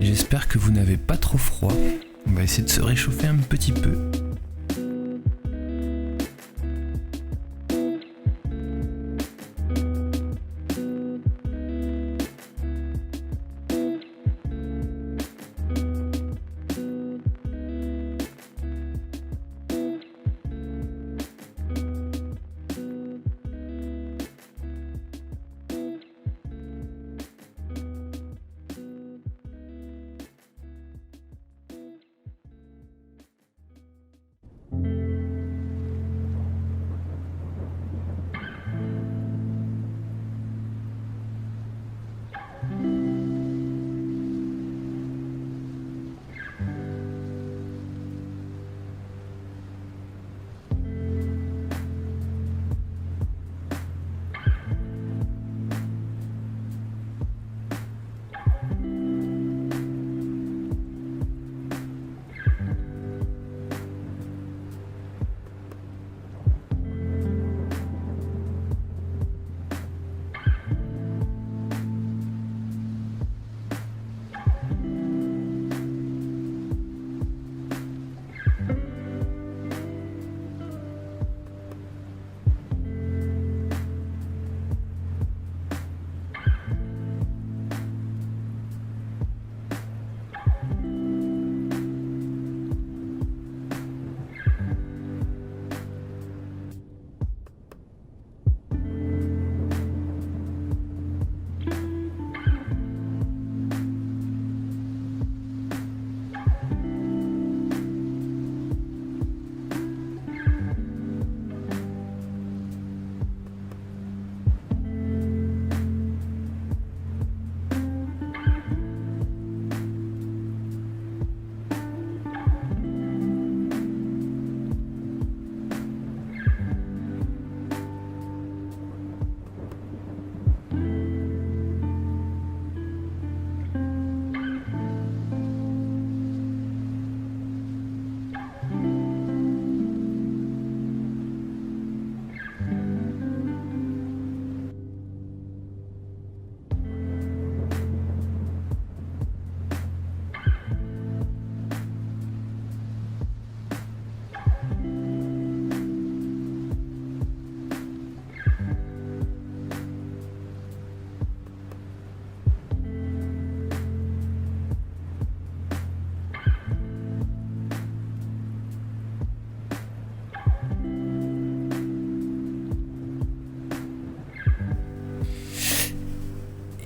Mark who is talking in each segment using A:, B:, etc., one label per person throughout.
A: J'espère que vous n'avez pas trop froid. On va essayer de se réchauffer un petit peu.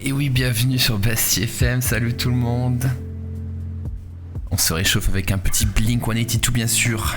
A: Et oui, bienvenue sur Bastille FM, salut tout le monde. On se réchauffe avec un petit Blink-182 bien sûr.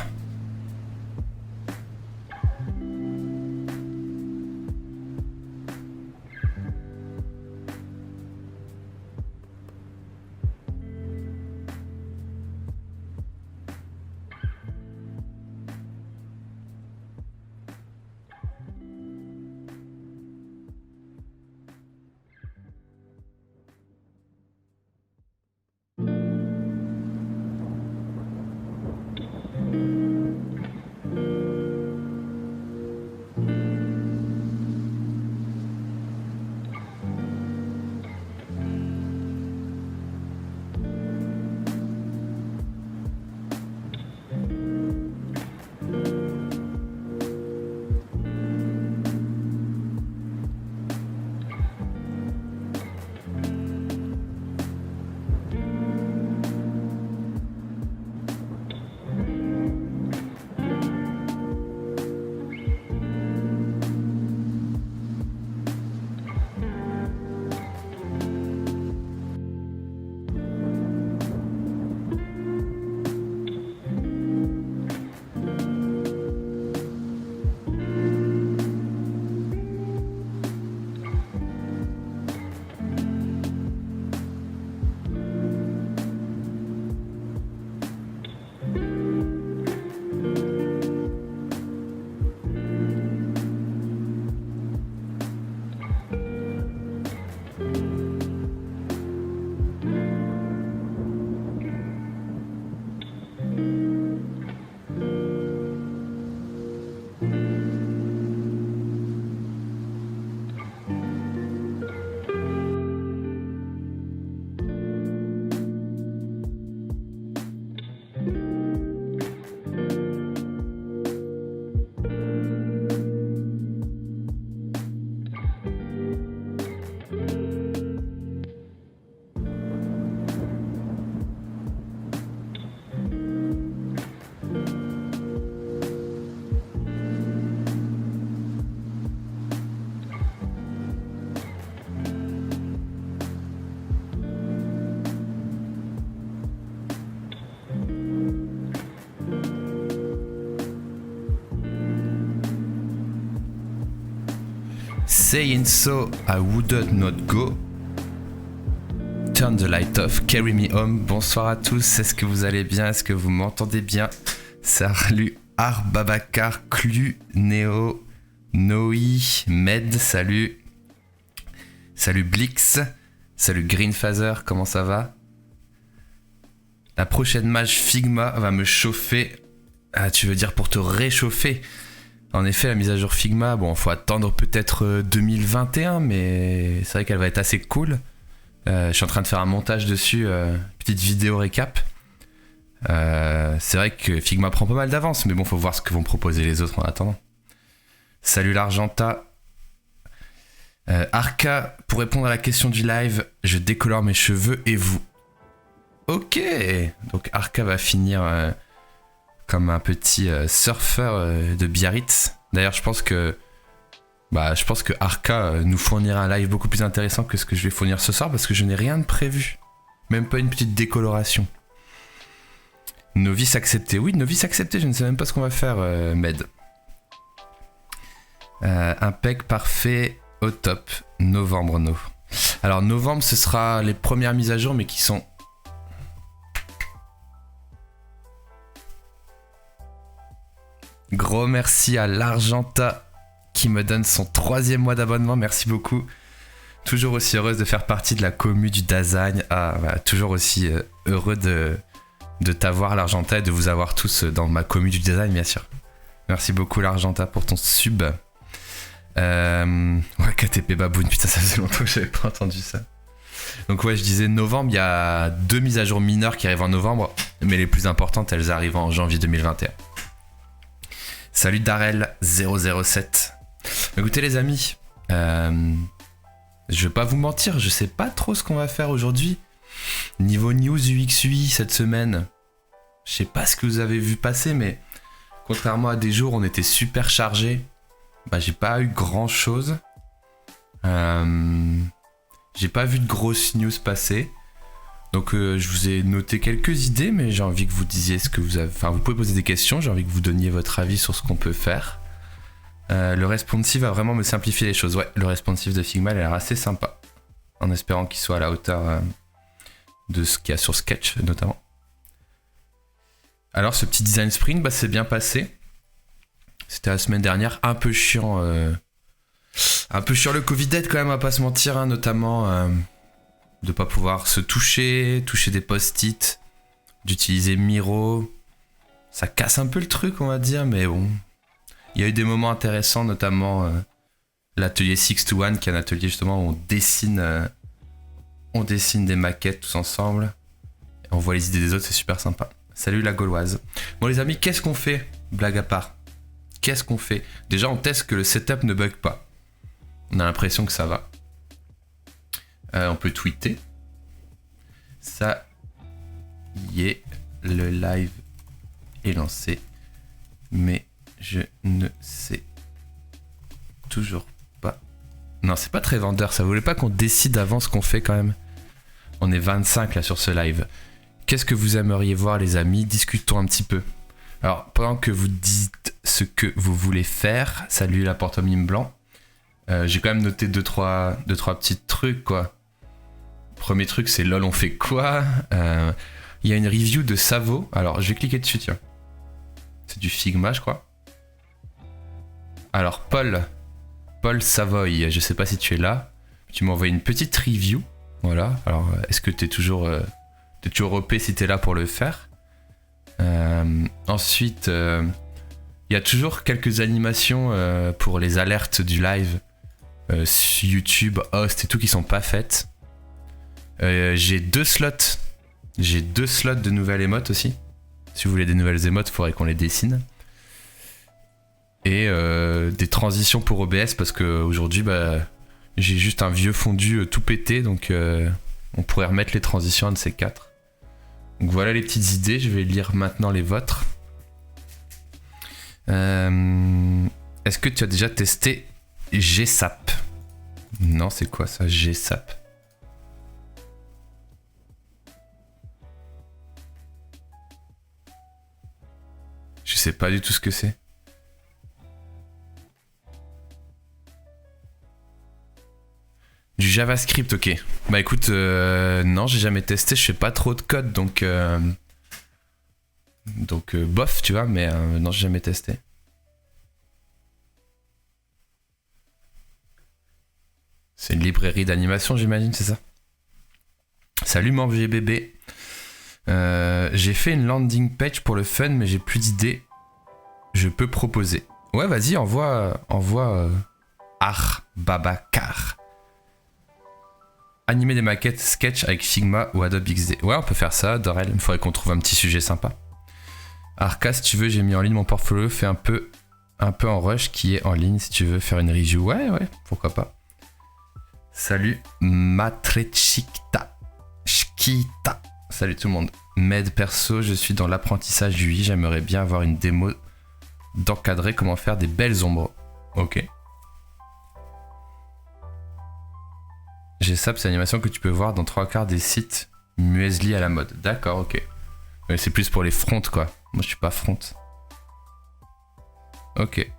A: Saying so, I would not go. Turn the light off, carry me home. Bonsoir à tous, est-ce que vous allez bien? Est-ce que vous m'entendez bien? Salut Arbabakar, Clu, Néo, Noi, Med, salut. Salut Blix, salut Greenphaser, comment ça va? La prochaine mage Figma va me chauffer. Ah, tu veux dire pour te réchauffer? En effet, la mise à jour Figma, bon, faut attendre peut-être 2021, mais c'est vrai qu'elle va être assez cool. Je suis en train de faire un montage dessus, petite vidéo récap. C'est vrai que Figma prend pas mal d'avance, mais bon, faut voir ce que vont proposer les autres en attendant. Salut l'Argenta. Arca, pour répondre à la question du live, je décolore mes cheveux et vous? Ok, donc Arca va finir comme un petit surfeur de Biarritz. D'ailleurs, je pense que Arca nous fournira un live beaucoup plus intéressant que ce que je vais fournir ce soir parce que je n'ai rien de prévu. Même pas une petite décoloration. Novice accepté. Oui, novice accepté, je ne sais même pas ce qu'on va faire, Med. Impec, parfait, au top. Novembre, no. Alors, novembre, ce sera les premières mises à jour, mais qui sont... Gros merci à l'Argenta qui me donne son 3e mois d'abonnement, merci beaucoup. Toujours aussi heureuse de faire partie de la commu du Dazagne. Ah, voilà, toujours aussi heureux de t'avoir l'Argenta et de vous avoir tous dans ma commu du Dazagne, bien sûr. Merci beaucoup l'Argenta pour ton sub. Ouais, KTP Baboun, putain, ça faisait longtemps que j'avais pas entendu ça. Donc ouais, je disais novembre, il y a 2 mises à jour mineures qui arrivent en novembre, mais les plus importantes, elles arrivent en janvier 2021. Salut Darrell007. Écoutez les amis, je vais pas vous mentir, je sais pas trop ce qu'on va faire aujourd'hui. Niveau news UXUI cette semaine, je sais pas ce que vous avez vu passer, mais contrairement à des jours où on était super chargé, bah j'ai pas eu grand chose. J'ai pas vu de grosses news passer. Donc je vous ai noté quelques idées, mais j'ai envie que vous disiez ce que vous avez... Enfin, vous pouvez poser des questions, j'ai envie que vous donniez votre avis sur ce qu'on peut faire. Le responsive va vraiment me simplifier les choses. Ouais, le responsive de Figma, il a l'air assez sympa. En espérant qu'il soit à la hauteur de ce qu'il y a sur Sketch, notamment. Alors, ce petit design sprint, bah, c'est bien passé. C'était la semaine dernière, un peu chiant. Un peu chiant le Covid-19 quand même, on va pas se mentir, hein, notamment... de pas pouvoir se toucher des post-it, d'utiliser Miro. Ça casse un peu le truc, on va dire, mais bon. Il y a eu des moments intéressants, notamment l'atelier 6 to 1, qui est un atelier justement où on dessine des maquettes tous ensemble. Et on voit les idées des autres, c'est super sympa. Salut la Gauloise. Bon les amis, qu'est-ce qu'on fait? Blague à part. Qu'est-ce qu'on fait? Déjà, on teste que le setup ne bug pas. On a l'impression que ça va. On peut tweeter. Ça y est, le live est lancé. Mais je ne sais toujours pas. Non, c'est pas très vendeur. Ça voulait pas qu'on décide avant ce qu'on fait quand même. On est 25 là sur ce live. Qu'est-ce que vous aimeriez voir les amis? Discutons un petit peu. Alors, pendant que vous dites ce que vous voulez faire, salut la porte mime blanc. J'ai quand même noté 2-3 petits trucs quoi. Premier truc, c'est lol, on fait quoi? Il y a une review de Savo. Alors, je vais cliquer dessus, tiens. C'est du Figma, je crois. Alors, Paul Savoy, je sais pas si tu es là. Tu m'as envoyé une petite review. Voilà. Alors, est-ce que t'es toujours OP si t'es là pour le faire? Ensuite, il y a toujours quelques animations pour les alertes du live. YouTube, host et tout qui sont pas faites. J'ai 2 slots. J'ai 2 slots de nouvelles émotes aussi. Si vous voulez des nouvelles émotes, il faudrait qu'on les dessine. Et des transitions pour OBS parce qu'aujourd'hui, bah, j'ai juste un vieux fondu tout pété. Donc on pourrait remettre les transitions, un de ces 4. Donc voilà les petites idées. Je vais lire maintenant les vôtres. Est-ce que tu as déjà testé GSAP? Non, c'est quoi ça, GSAP? Je sais pas du tout ce que c'est. JavaScript, ok. Bah écoute, non, j'ai jamais testé, je fais pas trop de code, donc bof, tu vois, mais non, j'ai jamais testé. C'est une librairie d'animation, j'imagine, c'est ça? Salut MorphGBB. J'ai fait une landing page pour le fun, mais j'ai plus d'idées. Je peux proposer. Ouais, vas-y, envoie Babacar. Animer des maquettes sketch avec Figma ou Adobe XD. Ouais, on peut faire ça, Dorel. Il faudrait qu'on trouve un petit sujet sympa. Arca, si tu veux, j'ai mis en ligne mon portfolio. Fais un peu en rush qui est en ligne si tu veux faire une review. Ouais, pourquoi pas. Salut Matrechikta. Shkita. Salut tout le monde. Med perso, je suis dans l'apprentissage UI. J'aimerais bien avoir une démo d'encadrer comment faire des belles ombres. Ok. GSAP, c'est l'animation que tu peux voir dans 3/4 des sites Muesli à la mode. D'accord, ok. Mais c'est plus pour les fronts, quoi. Moi, je suis pas front. Ok.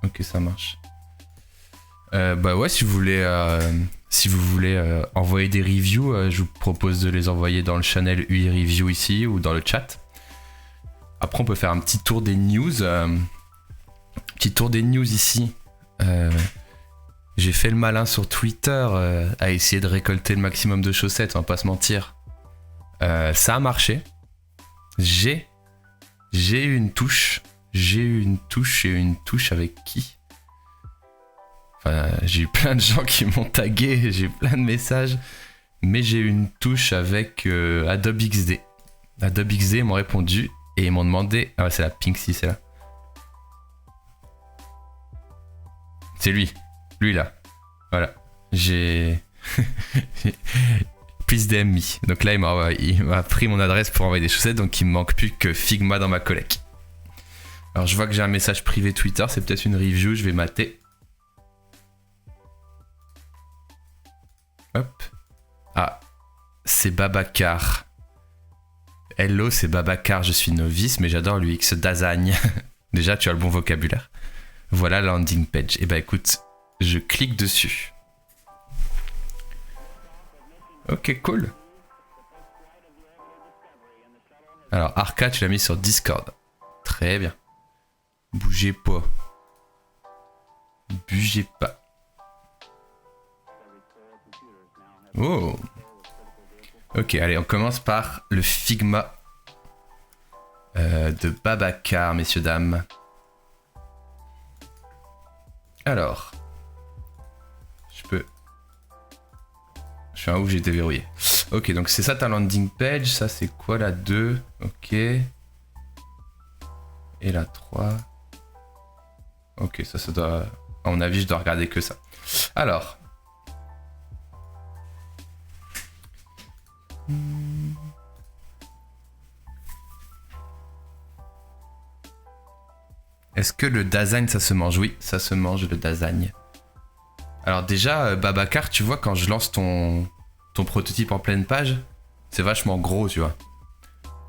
A: Ok, ça marche. Bah ouais, si vous voulez envoyer des reviews, je vous propose de les envoyer dans le channel UI Review ici ou dans le chat. Après, on peut faire un petit tour des news. Ici. J'ai fait le malin sur Twitter à essayer de récolter le maximum de chaussettes, on va pas se mentir. Ça a marché. J'ai eu une touche. Avec qui? Enfin, j'ai eu plein de gens qui m'ont tagué, j'ai eu plein de messages. Mais j'ai eu une touche avec Adobe XD. Adobe XD m'ont répondu et ils m'ont demandé... Ah ouais, c'est la Pinksy, c'est là. C'est lui là. Voilà. J'ai... Please DM me. Donc là, il m'a pris mon adresse pour envoyer des chaussettes, donc il me manque plus que Figma dans ma collecte. Alors je vois que j'ai un message privé Twitter, c'est peut-être une review, je vais mater. Hop. Ah, c'est Babacar. Hello, c'est Babacar, je suis novice, mais j'adore l'UX Dasagne. Déjà, tu as le bon vocabulaire. Voilà la landing page. Et bah écoute, je clique dessus. Ok, cool. Alors, Arca, tu l'as mis sur Discord. Très bien. Bougez pas. Oh. Ok, allez, on commence par le Figma de Babacar, messieurs, dames. Alors, je suis un ouf, j'ai été verrouillé. Ok, donc c'est ça ta landing page. Ça, c'est quoi la 2? Ok. Et la 3. Ok, ça doit... À mon avis, je dois regarder que ça. Alors. Est-ce que le Dasagne, ça se mange? Oui, ça se mange, le Dasagne. Alors déjà, Babacar, tu vois, quand je lance ton prototype en pleine page, c'est vachement gros, tu vois.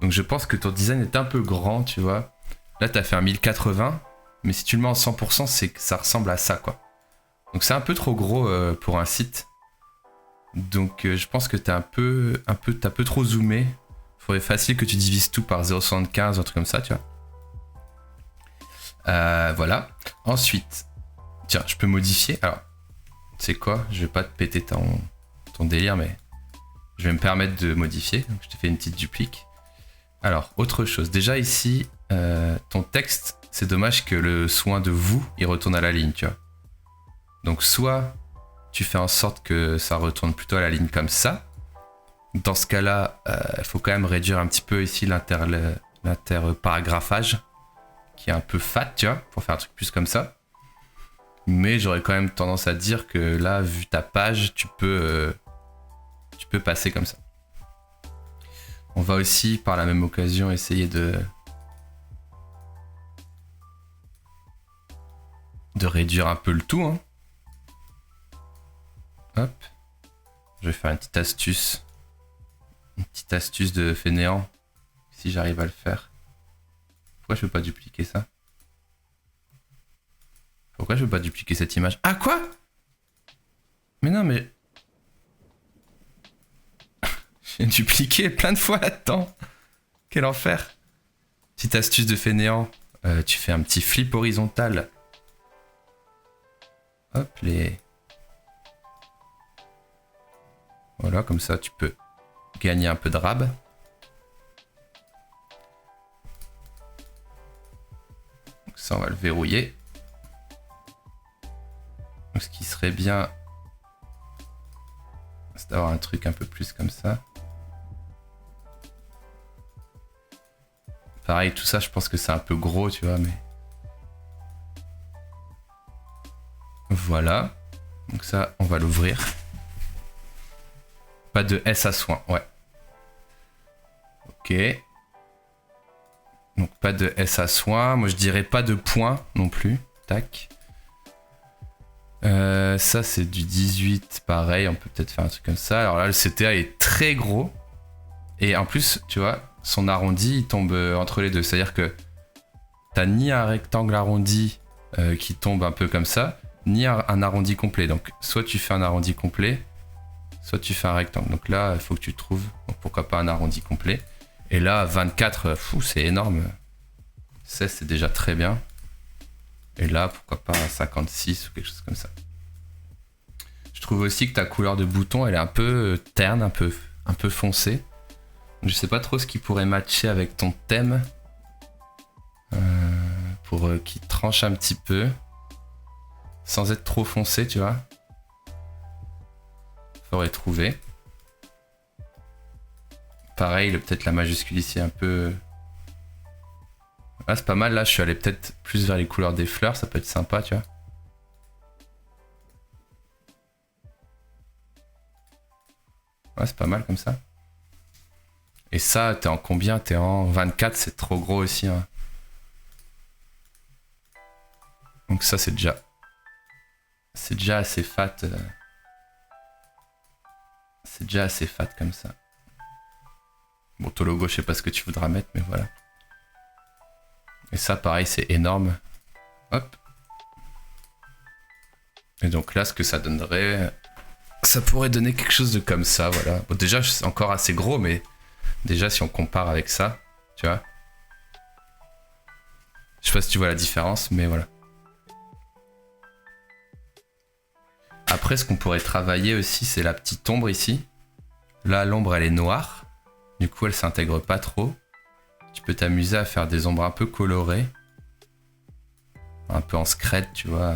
A: Donc je pense que ton design est un peu grand, tu vois. Là, t'as fait un 1080, mais si tu le mets en 100%, c'est que ça ressemble à ça, quoi. Donc c'est un peu trop gros pour un site. Donc je pense que t'as un peu trop zoomé. Faudrait facile que tu divises tout par 0,75, un truc comme ça, tu vois. Voilà. Ensuite, tiens, je peux modifier. Alors, tu sais quoi? Je vais pas te péter ton délire, mais je vais me permettre de modifier. Donc, je te fais une petite duplique. Alors, autre chose. Déjà ici, ton texte, c'est dommage que le soin de vous, il retourne à la ligne, tu vois. Donc, soit tu fais en sorte que ça retourne plutôt à la ligne comme ça. Dans ce cas-là, il faut quand même réduire un petit peu ici l'interparagraphage, qui est un peu fat, tu vois, pour faire un truc plus comme ça. Mais j'aurais quand même tendance à dire que là, vu ta page, tu peux passer comme ça. On va aussi, par la même occasion, essayer de réduire un peu le tout, hein. Hop. Je vais faire une petite astuce de fainéant, si j'arrive à le faire. Pourquoi je peux pas dupliquer ça? Pourquoi je peux pas dupliquer cette image? Ah, quoi? Mais non, mais... J'ai dupliqué plein de fois là-dedans. Quel enfer. Petite astuce de fainéant. Tu fais un petit flip horizontal. Hop, les... Voilà, comme ça, tu peux gagner un peu de rab. Donc ça, on va le verrouiller. Donc, ce qui serait bien, c'est d'avoir un truc un peu plus comme ça. Pareil, tout ça, je pense que c'est un peu gros, tu vois, mais... Voilà. Donc ça, on va l'ouvrir. Pas de S à soin, ouais. Ok. Donc pas de S à soin. Moi, je dirais pas de point non plus. Tac. Ça, c'est du 18. Pareil, on peut peut-être faire un truc comme ça. Alors là, le CTA est très gros. Et en plus, tu vois, son arrondi, il tombe entre les deux. C'est-à-dire que t'as ni un rectangle arrondi qui tombe un peu comme ça, ni un arrondi complet. Donc, soit tu fais un arrondi complet, soit tu fais un rectangle. Donc là, il faut que tu trouves, donc pourquoi pas un arrondi complet. Et là, 24, c'est énorme. 16, c'est déjà très bien. Et là, pourquoi pas un 56 ou quelque chose comme ça. Je trouve aussi que ta couleur de bouton, elle est un peu terne, un peu foncée. Je sais pas trop ce qui pourrait matcher avec ton thème. Pour qu'il tranche un petit peu. Sans être trop foncé, tu vois. Faudrait trouver. Pareil, peut-être la majuscule ici un peu... Ah, c'est pas mal, là je suis allé peut-être plus vers les couleurs des fleurs, ça peut être sympa, tu vois. Ouais, c'est pas mal comme ça. Et ça, t'es en combien? T'es en 24, c'est trop gros aussi. Hein. Donc ça, c'est déjà assez fat. C'est déjà assez fat comme ça. Bon, ton logo, je sais pas ce que tu voudras mettre, mais voilà. Et ça, pareil, c'est énorme. Hop. Et donc là, ce que ça donnerait... Ça pourrait donner quelque chose de comme ça, voilà. Bon, déjà, c'est encore assez gros, mais... Déjà, si on compare avec ça, tu vois. Je sais pas si tu vois la différence, mais voilà. Après, ce qu'on pourrait travailler aussi, c'est la petite ombre ici. Là, l'ombre, elle est noire. Du coup, elle s'intègre pas trop. Tu peux t'amuser à faire des ombres un peu colorées. Un peu en scred, tu vois.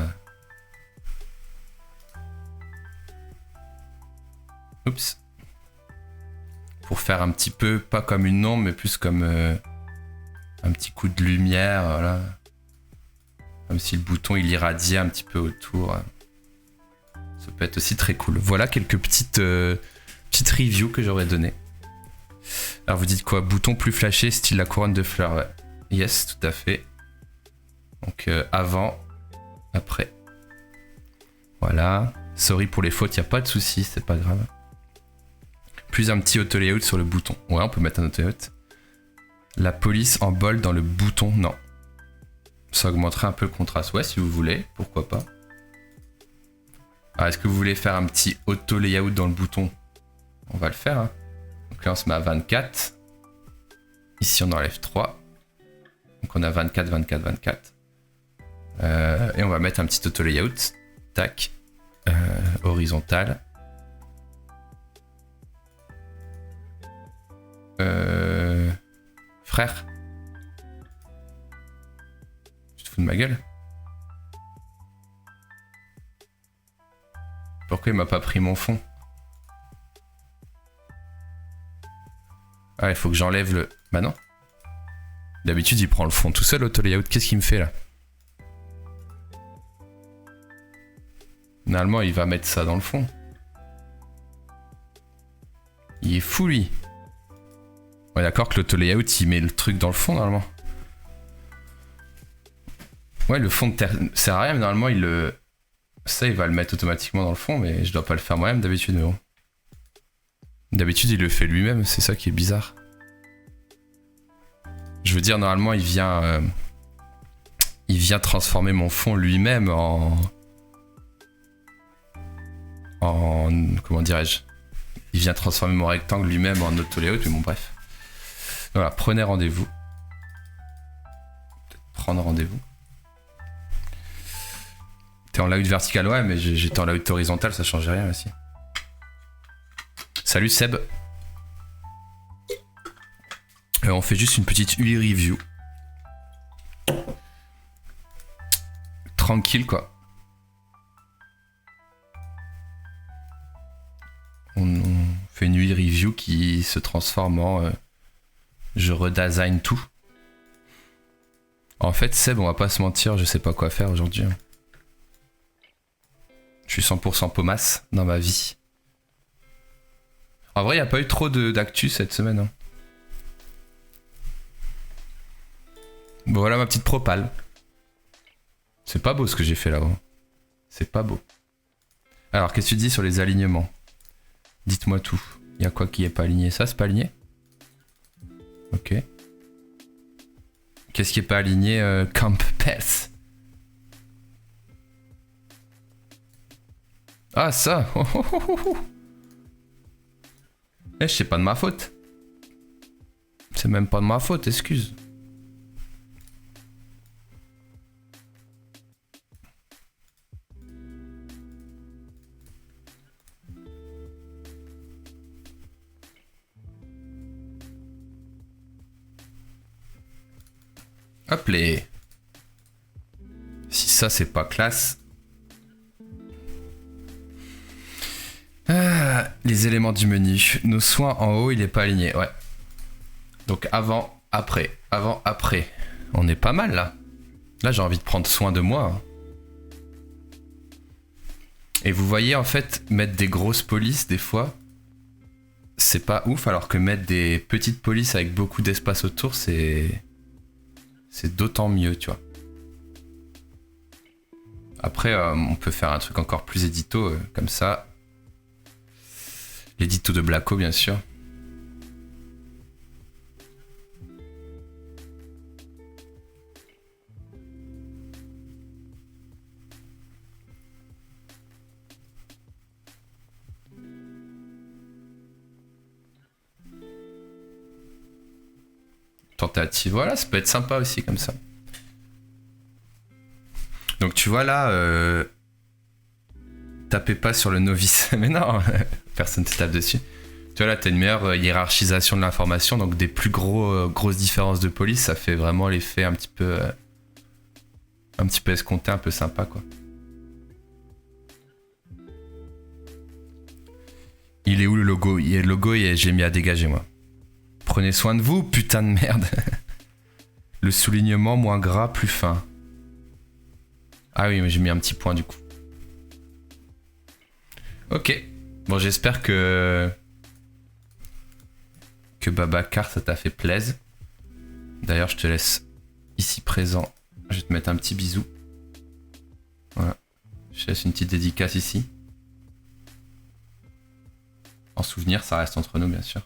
A: Oups. Pour faire un petit peu, pas comme une ombre, mais plus comme un petit coup de lumière, voilà. Comme si le bouton, il irradiait un petit peu autour. Ça peut être aussi très cool. Voilà quelques petites reviews que j'aurais données. Alors vous dites quoi? Bouton plus flashé, style la couronne de fleurs. Ouais. Yes, tout à fait. Donc avant, après. Voilà. Sorry pour les fautes, il n'y a pas de souci, c'est pas grave. Plus un petit auto layout sur le bouton. Ouais, on peut mettre un auto layout. La police en bold dans le bouton, non. Ça augmenterait un peu le contraste. Ouais, si vous voulez, pourquoi pas. Alors, est-ce que vous voulez faire un petit auto layout dans le bouton? On va le faire. Hein. Donc là, on se met à 24. Ici, on enlève 3. Donc on a 24, 24, 24. Et on va mettre un petit auto layout. Tac. Horizontal. Frère. Tu te fous de ma gueule? Pourquoi il m'a pas pris mon fond? Ah, il faut que j'enlève le... Bah non. D'habitude, il prend le fond tout seul, auto layout. Qu'est-ce qu'il me fait là? Normalement, il va mettre ça dans le fond. Il est fou, lui. On est d'accord que l'auto layout, il met le truc dans le fond, normalement. Ouais, le fond de terre sert à rien, mais normalement, il le... Ça, il va le mettre automatiquement dans le fond, mais je dois pas le faire moi-même d'habitude, mais bon. D'habitude, il le fait lui-même, c'est ça qui est bizarre. Je veux dire, normalement, il vient transformer mon fond lui-même en comment dirais-je? il vient transformer mon rectangle lui-même en auto-layout, mais bon, bref. Voilà, prenez rendez-vous. Prendre rendez-vous. T'es en layout vertical, ouais, mais j'étais en layout horizontal, ça changeait rien aussi. Salut Seb. On fait juste une petite UI review. Tranquille, quoi. On fait une UI review qui se transforme en je redesign tout. En fait, Seb, on va pas se mentir, je sais pas quoi faire aujourd'hui. Je suis 100% pomasse dans ma vie. En vrai, il n'y a pas eu trop d'actu cette semaine. Hein. Bon, voilà ma petite propale. C'est pas beau ce que j'ai fait là-haut. C'est pas beau. Alors, qu'est-ce que tu dis sur les alignements? Dites-moi tout. Il y a quoi qui est pas aligné? Ça, c'est pas aligné? Ok. Qu'est-ce qui est pas aligné? Camp Pass. Ah, ça. Eh, c'est pas de ma faute. C'est même pas de ma faute, excuse. Hop les. Si ça c'est pas classe. Ah, les éléments du menu. Nos soins en haut, il est pas aligné, ouais. Donc avant, après. Avant, après. On est pas mal là. Là j'ai envie de prendre soin de moi. Hein. Et vous voyez en fait, mettre des grosses polices des fois, c'est pas ouf, alors que mettre des petites polices avec beaucoup d'espace autour, c'est d'autant mieux, tu vois. Après, on peut faire un truc encore plus édito, comme ça. L'édito de Blacko, bien sûr. Tentative, voilà, ça peut être sympa aussi comme ça. Donc tu vois là, tapez pas sur le novice, mais non, personne ne tape dessus. Tu vois là, t'as une meilleure hiérarchisation de l'information, donc des plus grosses différences de police, ça fait vraiment l'effet un petit peu escompté, un peu sympa quoi. Il est où le logo? Il y a le logo et j'ai mis à dégager moi. Prenez soin de vous, putain de merde. Le soulignement moins gras, plus fin. Ah oui, mais j'ai mis un petit point du coup. Ok. Bon, j'espère que Babacar, ça t'a fait plaisir. D'ailleurs, je te laisse ici présent. Je vais te mettre un petit bisou. Voilà. Je te laisse une petite dédicace ici. En souvenir, ça reste entre nous, bien sûr.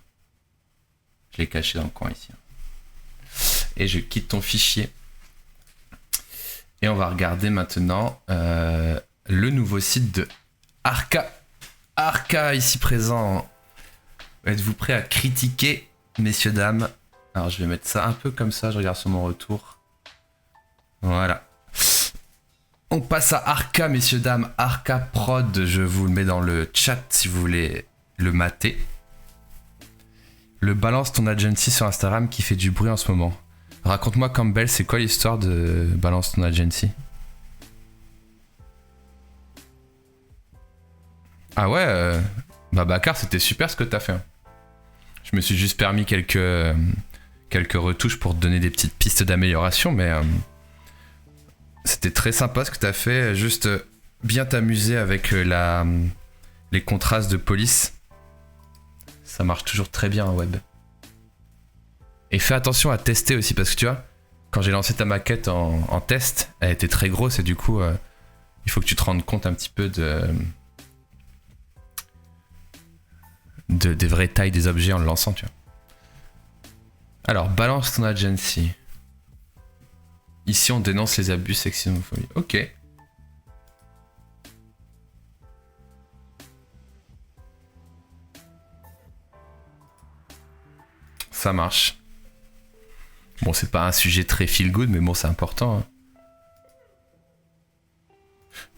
A: Je l'ai caché dans le coin ici. Et je quitte ton fichier. Et on va regarder maintenant le nouveau site de Arca. Arca, ici présent. Êtes-vous prêts à critiquer, messieurs, dames? Alors, je vais mettre ça un peu comme ça. Je regarde sur mon retour. Voilà. On passe à Arca, messieurs, dames. Arca Prod. Je vous le mets dans le chat si vous voulez le mater. Le Balance ton agency sur Instagram qui fait du bruit en ce moment. Raconte-moi Campbell, c'est quoi l'histoire de Balance ton agency? Ah ouais, Babacar, c'était super ce que t'as fait. Je me suis juste permis quelques retouches pour te donner des petites pistes d'amélioration, mais c'était très sympa ce que t'as fait. Juste bien t'amuser avec les contrastes de police. Ça marche toujours très bien en web. Et fais attention à tester aussi, parce que tu vois, quand j'ai lancé ta maquette en test, elle était très grosse et du coup, il faut que tu te rendes compte un petit peu des vraies tailles des objets en le lançant, tu vois. Alors, balance ton agency. Ici, on dénonce les abus sexisme homophobie. Ok. Ça marche. Bon, c'est pas un sujet très feel good, mais bon, c'est important. Hein.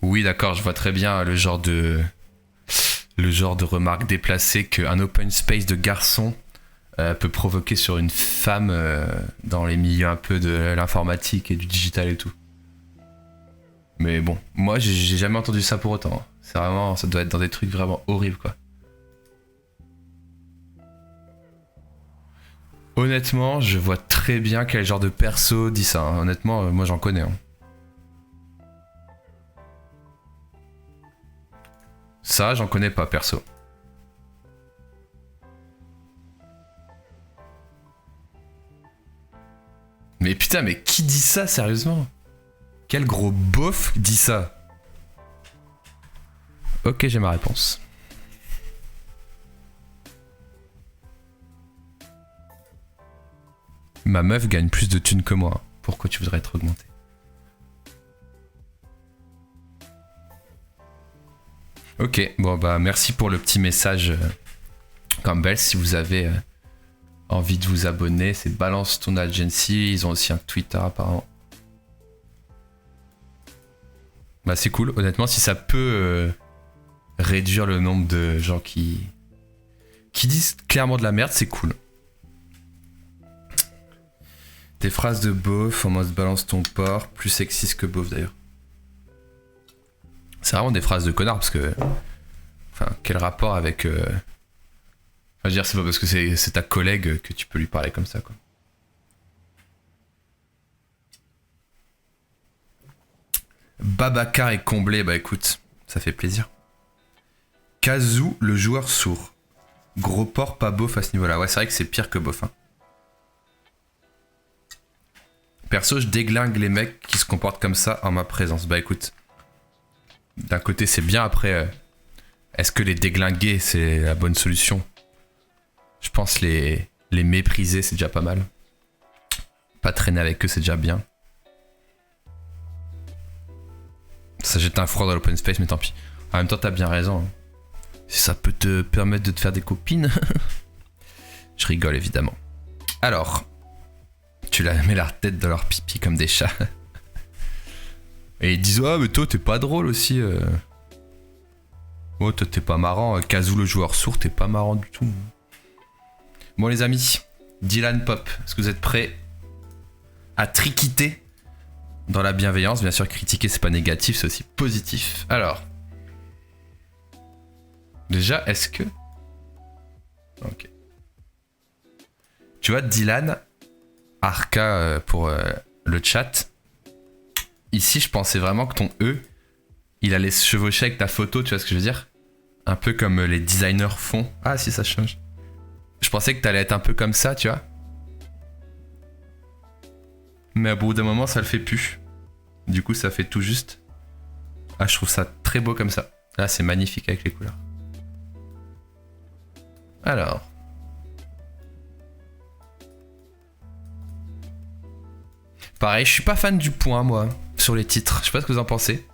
A: Oui, d'accord, je vois très bien le genre de remarque déplacée qu'un open space de garçon peut provoquer sur une femme dans les milieux un peu de l'informatique et du digital et tout. Mais bon, moi j'ai jamais entendu ça pour autant. Hein. C'est vraiment, ça doit être dans des trucs vraiment horribles quoi. Honnêtement, je vois très bien quel genre de perso dit ça. Hein. Honnêtement, moi j'en connais. Hein. Ça, j'en connais pas perso. Mais putain, mais qui dit ça sérieusement? Quel gros beauf dit ça? Ok, j'ai ma réponse. Ma meuf gagne plus de thunes que moi. Pourquoi tu voudrais être augmenté? Ok, bon bah merci pour le petit message Campbell. Si vous avez envie de vous abonner, c'est Balance ton Agency. Ils ont aussi un Twitter apparemment. Bah c'est cool, honnêtement, si ça peut réduire le nombre de gens qui disent clairement de la merde, c'est cool. Des phrases de beauf en mode balance ton porc, plus sexiste que beauf d'ailleurs. C'est vraiment des phrases de connard parce que... Enfin, quel rapport avec... Enfin, je veux dire, c'est pas parce que c'est ta collègue que tu peux lui parler comme ça, quoi. Babacar est comblé, bah écoute, ça fait plaisir. Kazoo, le joueur sourd. Gros porc pas beauf à ce niveau-là. Ouais, c'est vrai que c'est pire que beauf. Hein. Perso, je déglingue les mecs qui se comportent comme ça en ma présence. Bah écoute, d'un côté c'est bien, après, est-ce que les déglinguer c'est la bonne solution? Je pense les mépriser c'est déjà pas mal. Pas traîner avec eux c'est déjà bien. Ça jette un froid dans l'open space, mais tant pis. En même temps, t'as bien raison. Hein. Si ça peut te permettre de te faire des copines. Je rigole évidemment. Alors, tu leur mets la tête dans leur pipi comme des chats. Et ils disent ah mais toi t'es pas drôle aussi. Oh toi t'es pas marrant. Kazoo le joueur sourd t'es pas marrant du tout. Bon les amis, Dylan Pop, est-ce que vous êtes prêts à triquiter dans la bienveillance? Bien sûr critiquer c'est pas négatif, c'est aussi positif. Alors, déjà est-ce que... Ok. Tu vois Dylan, Arca pour le chat. Ici, je pensais vraiment que ton E, il allait se chevaucher avec ta photo, tu vois ce que je veux dire? Un peu comme les designers font. Ah si, ça change. Je pensais que t'allais être un peu comme ça, tu vois? Mais au bout d'un moment, ça le fait plus. Du coup, ça fait tout juste. Ah, je trouve ça très beau comme ça. Là, c'est magnifique avec les couleurs. Alors... Pareil, je suis pas fan du point, moi, sur les titres. Je sais pas ce que vous en pensez.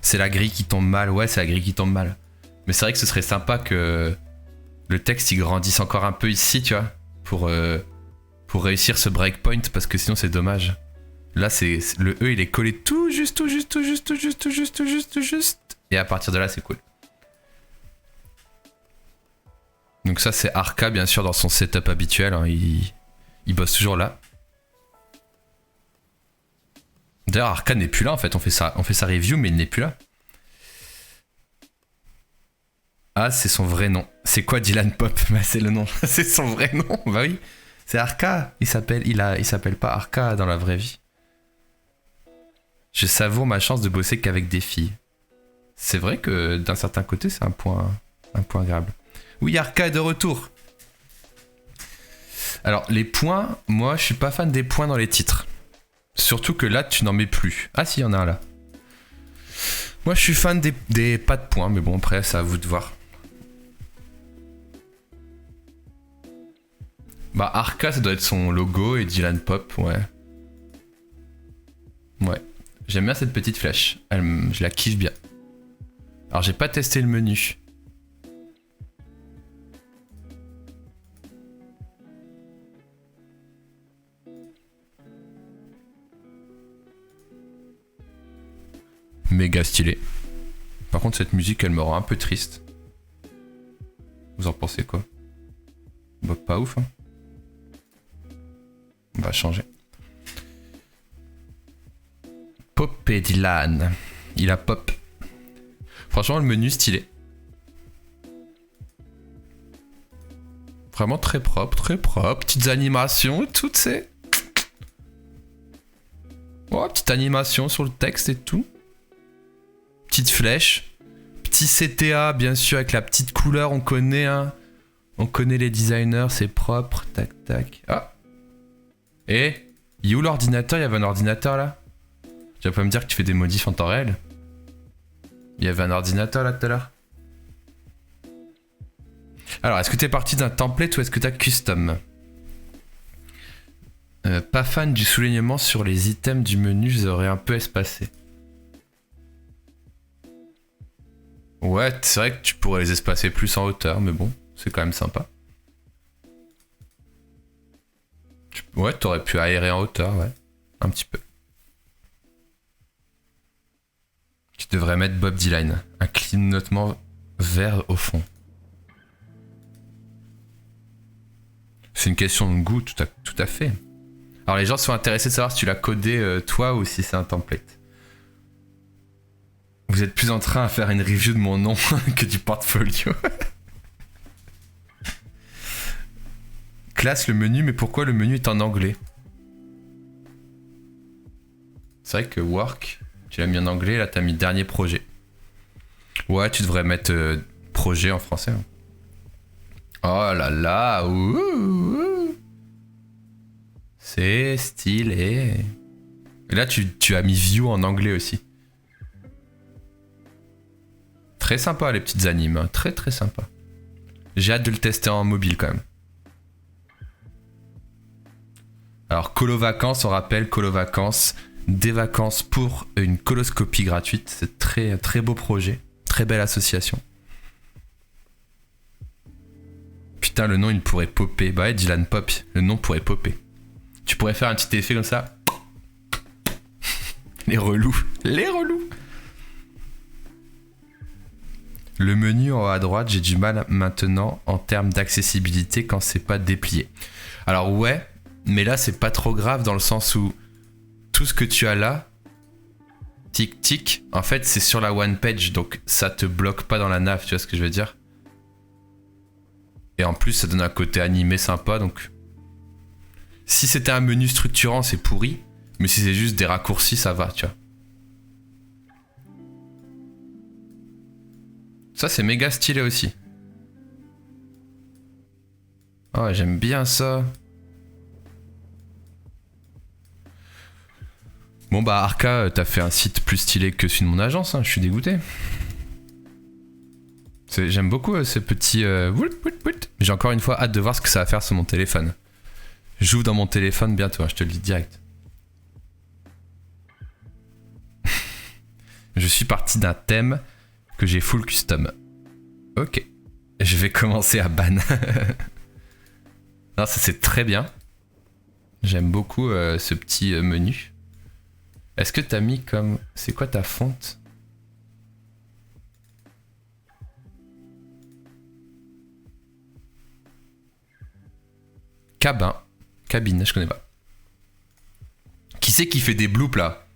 A: C'est la grille qui tombe mal. Ouais, c'est la grille qui tombe mal. Mais c'est vrai que ce serait sympa que le texte il grandisse encore un peu ici, tu vois, pour réussir ce breakpoint, parce que sinon c'est dommage. Là, c'est le E, il est collé tout juste. Et à partir de là, c'est cool. Donc ça, c'est Arca, bien sûr, dans son setup habituel. Hein, il bosse toujours là. D'ailleurs, Arca n'est plus là, en fait. On fait sa review, mais il n'est plus là. Ah, c'est son vrai nom. C'est quoi Dylan Pop? Bah, c'est le nom. C'est son vrai nom. Bah oui. C'est Arca. Il s'appelle pas Arca dans la vraie vie. Je savoure ma chance de bosser qu'avec des filles. C'est vrai que d'un certain côté, c'est un point agréable. Oui, Arca est de retour. Alors, les points, moi, je suis pas fan des points dans les titres. Surtout que là, tu n'en mets plus. Ah si, il y en a un là. Moi, je suis fan des pas de points, mais bon, après, c'est à vous de voir. Bah, Arca, ça doit être son logo, et Dylan Pop, ouais. Ouais. J'aime bien cette petite flèche. Je la kiffe bien. Alors, j'ai pas testé le menu. méga stylé. Par contre, cette musique, elle me rend un peu triste. Vous en pensez quoi? Bah, pas ouf, hein. On va changer. Popé Dylan. Il a pop. Franchement, le menu stylé. Vraiment très propre, très propre. Petites animations et tout, c'est. Oh, petite animation sur le texte et tout. Petite flèche. Petit CTA, bien sûr, avec la petite couleur, on connaît, hein. On connaît les designers, c'est propre. Tac, tac. Ah. Et il est où l'ordinateur? Il y avait un ordinateur là? Tu vas pas me dire que tu fais des modifs en temps réel? Il y avait un ordinateur là tout à l'heure. Alors, est-ce que t'es parti d'un template ou est-ce que t'as custom? Pas fan du soulignement sur les items du menu, je les aurais un peu espacés. Ouais, c'est vrai que tu pourrais les espacer plus en hauteur, mais bon, c'est quand même sympa. Ouais, t'aurais pu aérer en hauteur, ouais. Un petit peu. Tu devrais mettre Bob Dylan. Un clignotement vert au fond. C'est une question de goût, tout à fait. Alors les gens sont intéressés de savoir si tu l'as codé toi ou si c'est un template. Vous êtes plus en train de faire une review de mon nom que du portfolio. Classe le menu, mais pourquoi le menu est en anglais? C'est vrai que work, tu l'as mis en anglais, là t'as mis dernier projet. Ouais, tu devrais mettre projet en français. Hein. Oh là là, ouh. C'est stylé. Et là tu as mis view en anglais aussi. Très sympa les petites animes, hein. Très très sympa. J'ai hâte de le tester en mobile quand même. Alors Colo Vacances, on rappelle, Colo Vacances, des vacances pour une coloscopie gratuite. C'est très très beau projet, très belle association. Putain, le nom il pourrait popper. Bah ouais, Dylan Pop, le nom pourrait popper. Tu pourrais faire un petit effet comme ça. Les relous, les relous. Le menu en haut à droite, j'ai du mal maintenant en termes d'accessibilité quand c'est pas déplié. Alors ouais, mais là c'est pas trop grave dans le sens où tout ce que tu as là, tic tic, en fait c'est sur la one page, donc ça te bloque pas dans la nav, tu vois ce que je veux dire? Et en plus ça donne un côté animé sympa, donc si c'était un menu structurant c'est pourri, mais si c'est juste des raccourcis ça va, tu vois. Ça c'est méga stylé aussi. Oh j'aime bien ça. Bon bah Arca, t'as fait un site plus stylé que celui de mon agence, hein, je suis dégoûté. J'aime beaucoup ces petits... J'ai encore une fois hâte de voir ce que ça va faire sur mon téléphone. J'ouvre dans mon téléphone bientôt, hein, je te le dis direct. Je suis parti d'un thème que j'ai full custom. Ok. Je vais commencer à ban. Non, ça c'est très bien. J'aime beaucoup ce petit menu. Est-ce que t'as mis comme... C'est quoi ta fonte? Cabine, je connais pas. Qui c'est qui fait des bloops là?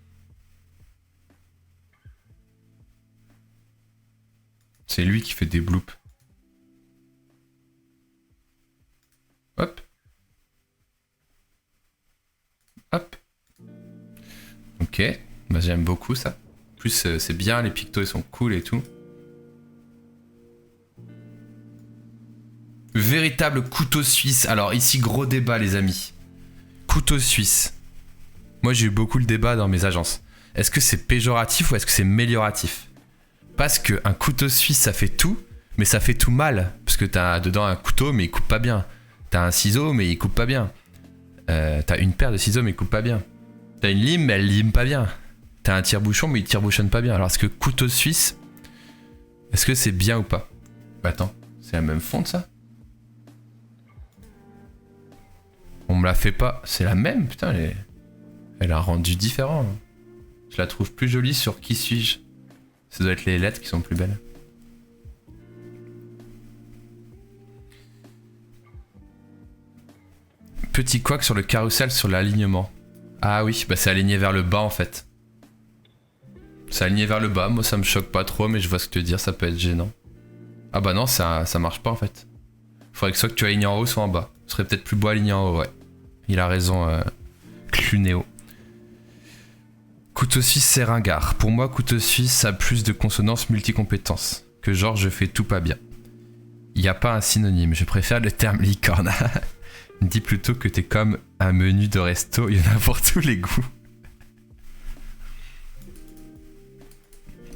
A: C'est lui qui fait des bloops. Hop. Hop. Ok. Bah, j'aime beaucoup ça. En plus, c'est bien, les pictos ils sont cool et tout. Véritable couteau suisse. Alors ici, gros débat les amis. Couteau suisse. Moi j'ai eu beaucoup le débat dans mes agences. Est-ce que c'est péjoratif ou est-ce que c'est mélioratif? Parce qu'un couteau suisse ça fait tout, mais ça fait tout mal. Parce que t'as dedans un couteau mais il coupe pas bien. T'as un ciseau mais il coupe pas bien. T'as une paire de ciseaux mais il coupe pas bien. T'as une lime mais elle lime pas bien. T'as un tire-bouchon mais il tire-bouchonne pas bien. Alors est-ce que couteau suisse, est-ce que c'est bien ou pas? Bah attends, c'est la même fonte ça? On me la fait pas. C'est la même, putain, elle a un rendu différent. Je la trouve plus jolie sur Qui suis-je? Ça doit être les lettres qui sont plus belles. Petit couac sur le carrousel sur l'alignement. Ah oui, bah c'est aligné vers le bas en fait. C'est aligné vers le bas, moi ça me choque pas trop, mais je vois ce que tu veux dire, ça peut être gênant. Ah bah non, ça marche pas en fait. Faudrait que soit que tu alignes en haut, soit en bas. Ce serait peut-être plus beau aligné en haut, ouais. Il a raison, Clunéo. Couteau suisse, c'est ringard. Pour moi, couteau suisse a plus de consonances multicompétences. Que genre, je fais tout pas bien. Y a pas un synonyme, je préfère le terme licorne. Dis plutôt que t'es comme un menu de resto, il y en a pour tous les goûts.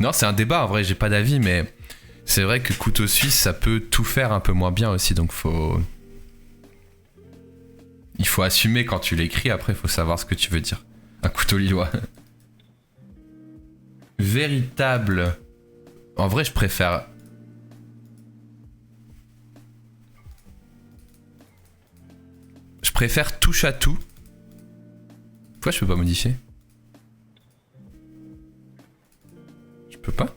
A: Non, c'est un débat, en vrai, j'ai pas d'avis, mais c'est vrai que couteau suisse, ça peut tout faire un peu moins bien aussi, donc il faut assumer quand tu l'écris, après, il faut savoir ce que tu veux dire. Un couteau lillois. Véritable. En vrai, je préfère... Je préfère touche à tout. Pourquoi je peux pas modifier? Je peux pas?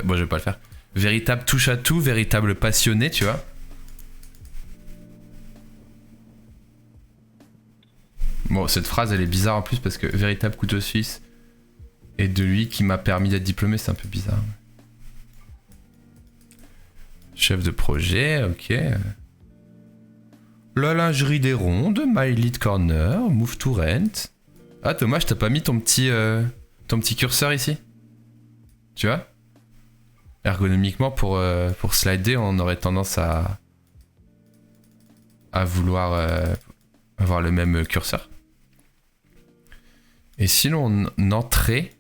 A: Bon, je vais pas le faire. Véritable touche à tout, véritable passionné, tu vois. Bon, cette phrase, elle est bizarre en plus parce que véritable couteau suisse et de lui qui m'a permis d'être diplômé, c'est un peu bizarre. Chef de projet, ok. La lingerie des rondes, My Lead Corner, Move to Rent. Ah, dommage, t'as pas mis ton petit curseur ici. Tu vois? Ergonomiquement, pour slider, on aurait tendance à vouloir avoir le même curseur. Et sinon, on entrait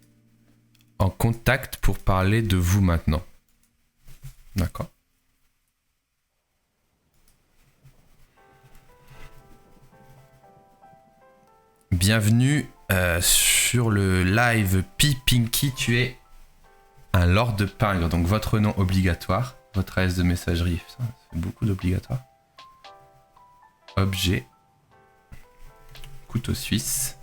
A: en contact pour parler de vous maintenant. D'accord. Bienvenue sur le live Pinky. Tu es un lord de pingre, donc votre nom obligatoire, votre adresse de messagerie. Putain, ça fait beaucoup d'obligatoires. Objet. Couteau suisse.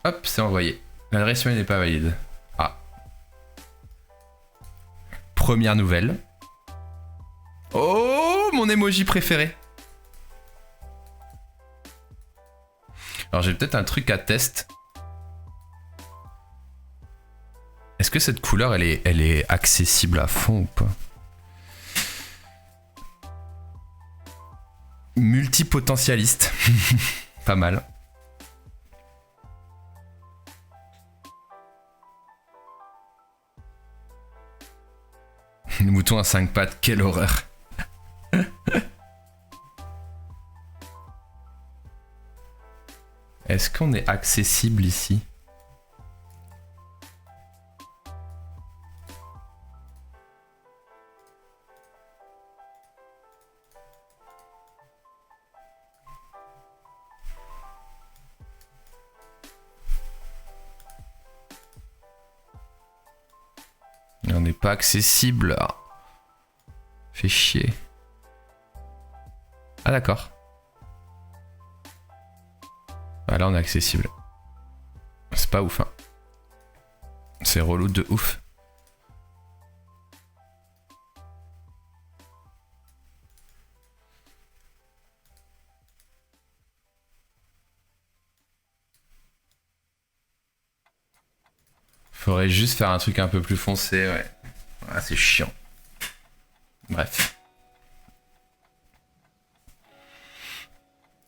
A: Hop, c'est envoyé. L'adresse mail n'est pas valide. Ah. Première nouvelle. Oh, mon emoji préféré. Alors j'ai peut-être un truc à test. Est-ce que cette couleur, elle est accessible à fond ou pas? Multipotentialiste. Pas mal. Le mouton à 5 pattes, quelle horreur. Est-ce qu'on est accessible ici? On n'est pas accessible. Fait chier. Ah d'accord. Ah, là on est accessible. C'est pas ouf hein. C'est relou de ouf. Faudrait juste faire un truc un peu plus foncé, ouais. Ah, c'est chiant. Bref.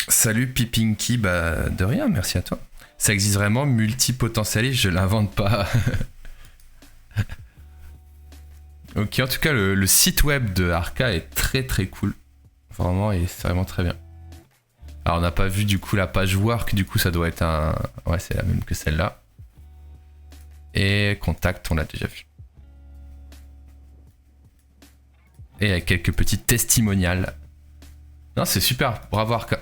A: Salut Pipinky, bah de rien, merci à toi. Ça existe vraiment, multipotentialiste, je l'invente pas. Ok, en tout cas, le site web de Arca est très très cool. Vraiment, et c'est vraiment très bien. Alors, on n'a pas vu du coup la page work, du coup, ça doit être un. Ouais, c'est la même que celle-là. Et contact, on l'a déjà vu. Et avec quelques petits testimonials. Non, c'est super, bravo Arca.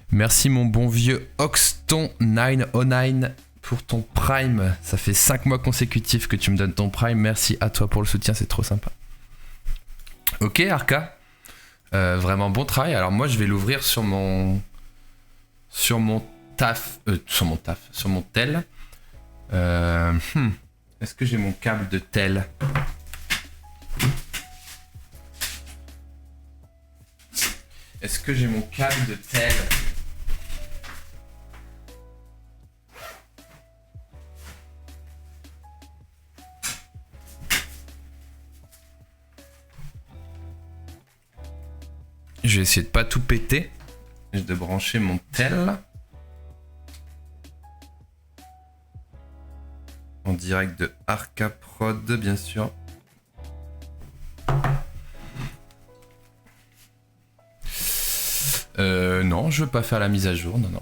A: Merci mon bon vieux Oxton909 pour ton Prime. Ça fait 5 mois consécutifs que tu me donnes ton Prime. Merci à toi pour le soutien, c'est trop sympa. Ok Arca, Vraiment bon travail. Alors moi, je vais l'ouvrir sur mon taf, sur mon tel. Est-ce que j'ai mon câble de tel? Est-ce que j'ai mon câble de tel? Je vais essayer de pas tout péter. Je vais brancher mon tel. En direct de Arca Prod, bien sûr. Non, je veux pas faire la mise à jour, non.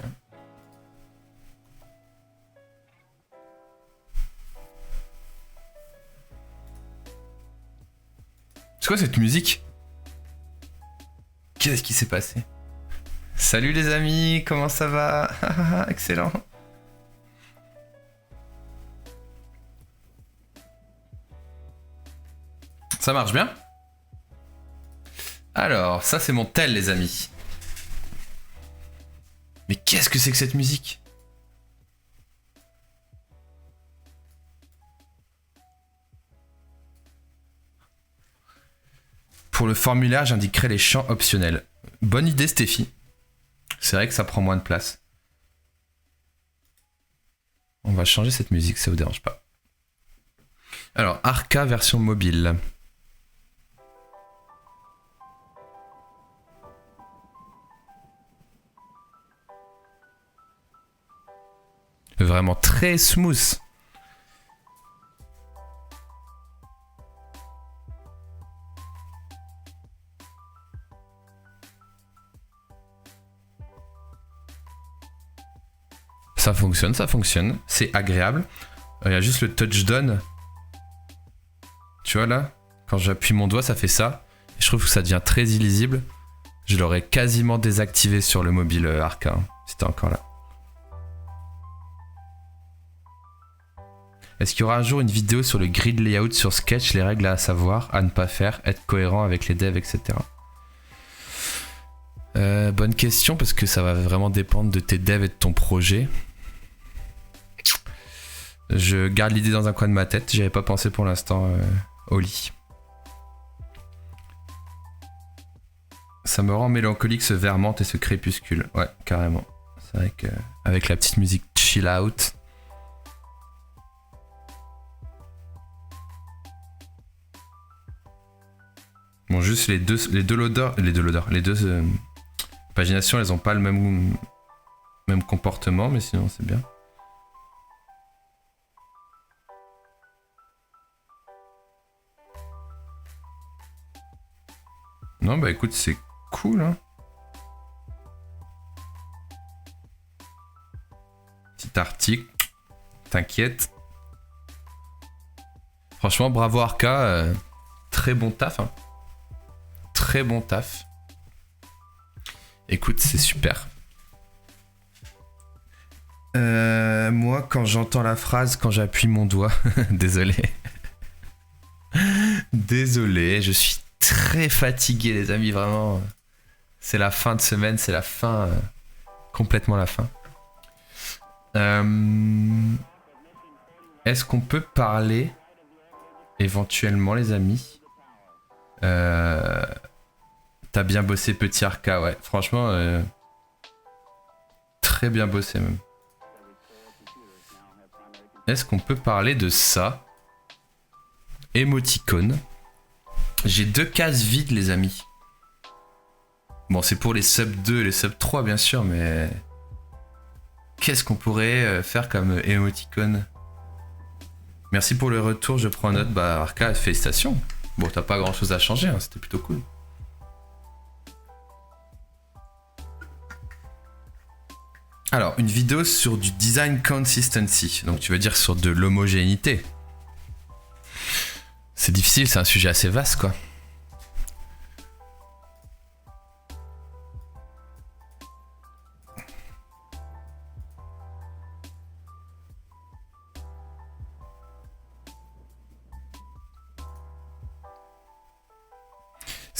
A: C'est quoi cette musique? Qu'est-ce qui s'est passé? Salut les amis, comment ça va? Excellent. Ça marche bien? Alors, ça c'est mon tel les amis. Mais qu'est-ce que c'est que cette musique? Pour le formulaire, j'indiquerai les champs optionnels. Bonne idée, Stéphie. C'est vrai que ça prend moins de place. On va changer cette musique, ça vous dérange pas. Alors, Arca version mobile. Vraiment très smooth. Ça fonctionne. C'est agréable. Il y a juste le touchdown. Tu vois là? Quand j'appuie mon doigt, ça fait ça. Et je trouve que ça devient très illisible. Je l'aurais quasiment désactivé sur le mobile Arca, hein, si c'était encore là. Est-ce qu'il y aura un jour une vidéo sur le grid layout sur Sketch, les règles à savoir, à ne pas faire, être cohérent avec les devs, etc. Bonne question, parce que ça va vraiment dépendre de tes devs et de ton projet. Je garde l'idée dans un coin de ma tête, j'y avais pas pensé pour l'instant au lit. Ça me rend mélancolique ce vert menthe et ce crépuscule. Ouais, carrément. C'est vrai qu'avec la petite musique chill out. Bon, juste les deux paginations, elles ont pas le même comportement, mais sinon c'est bien. Non, bah écoute, c'est cool, hein. Petit article, t'inquiète. Franchement, bravo Arca, très bon taf, hein. Très bon taf. Écoute, c'est super. Moi, quand j'entends la phrase, quand j'appuie mon doigt, désolé. Désolé, je suis très fatigué, les amis, vraiment. C'est la fin de semaine, c'est la fin, complètement la fin. Est-ce qu'on peut parler, éventuellement, les amis? T'as bien bossé, petit Arca, ouais. Franchement, très bien bossé, même. Est-ce qu'on peut parler de ça? Émoticône. J'ai 2 cases vides, les amis. Bon, c'est pour les sub 2 et les sub 3, bien sûr, mais... Qu'est-ce qu'on pourrait faire comme émoticône? Merci pour le retour, je prends note. Bah, Arca, félicitations. Bon, t'as pas grand-chose à changer, hein, c'était plutôt cool. Alors, une vidéo sur du design consistency. Donc, tu veux dire sur de l'homogénéité. C'est difficile, c'est un sujet assez vaste, quoi.